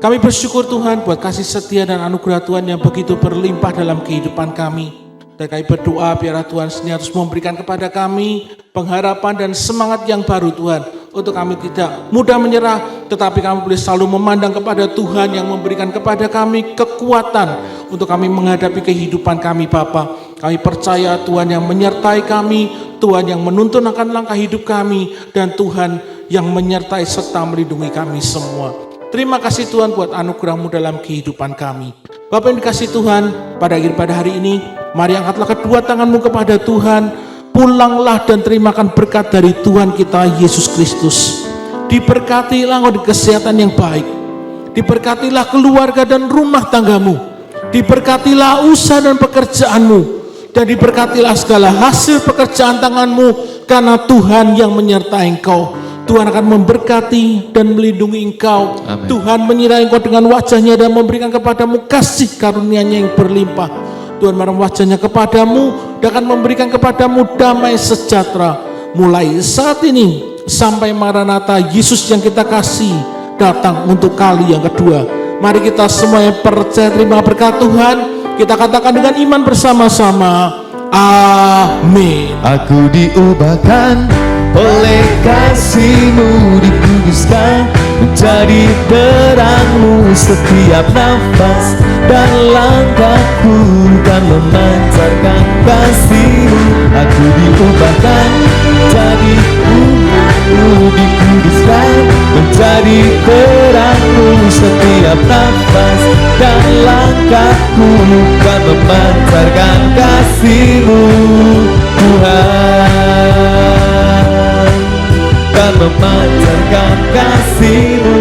Kami bersyukur Tuhan buat kasih setia dan anugerah Tuhan yang begitu berlimpah dalam kehidupan kami. Dan kami berdoa biarlah Tuhan sendiri terus memberikan kepada kami pengharapan dan semangat yang baru Tuhan. Untuk kami tidak mudah menyerah, tetapi kami boleh selalu memandang kepada Tuhan yang memberikan kepada kami kekuatan untuk kami menghadapi kehidupan kami Bapa. Kami percaya Tuhan yang menyertai kami, Tuhan yang menuntun akan langkah hidup kami, dan Tuhan yang menyertai serta melindungi kami semua. Terima kasih Tuhan buat anugerah-Mu dalam kehidupan kami. Bapak yang dikasih Tuhan, pada hari ini, mari angkatlah kedua tangan-Mu kepada Tuhan. Pulanglah dan terimakan berkat dari Tuhan kita Yesus Kristus. Diberkatilah engkau di kesehatan yang baik. Diberkatilah keluarga dan rumah tanggamu. Diberkatilah usaha dan pekerjaanmu. Dan diberkatilah segala hasil pekerjaan tanganmu, karena Tuhan yang menyertai engkau. Tuhan akan memberkati dan melindungi engkau. Amen. Tuhan menyertai engkau dengan wajahnya dan memberikan kepadamu kasih karunia-Nya yang berlimpah. Tuhan menaruh wajahnya kepadamu dan akan memberikan kepadamu damai sejahtera. Mulai saat ini sampai Maranatha, Yesus yang kita kasih datang untuk kali yang kedua. Mari kita semua yang percaya terima berkat Tuhan, kita katakan dengan iman bersama-sama, amin. Aku diubahkan oleh kasih-Mu, dikuduskan menjadi terang-Mu setiap nafas dan langkahku kan memancarkan kasih-Mu. Aku diubahkan jadi umat-Mu, dikuduskan menjadi terang-Mu setiap nafas dan langkahku kan memancarkan kasih-Mu, Tuhan. Kan memancarkan kasih-Mu,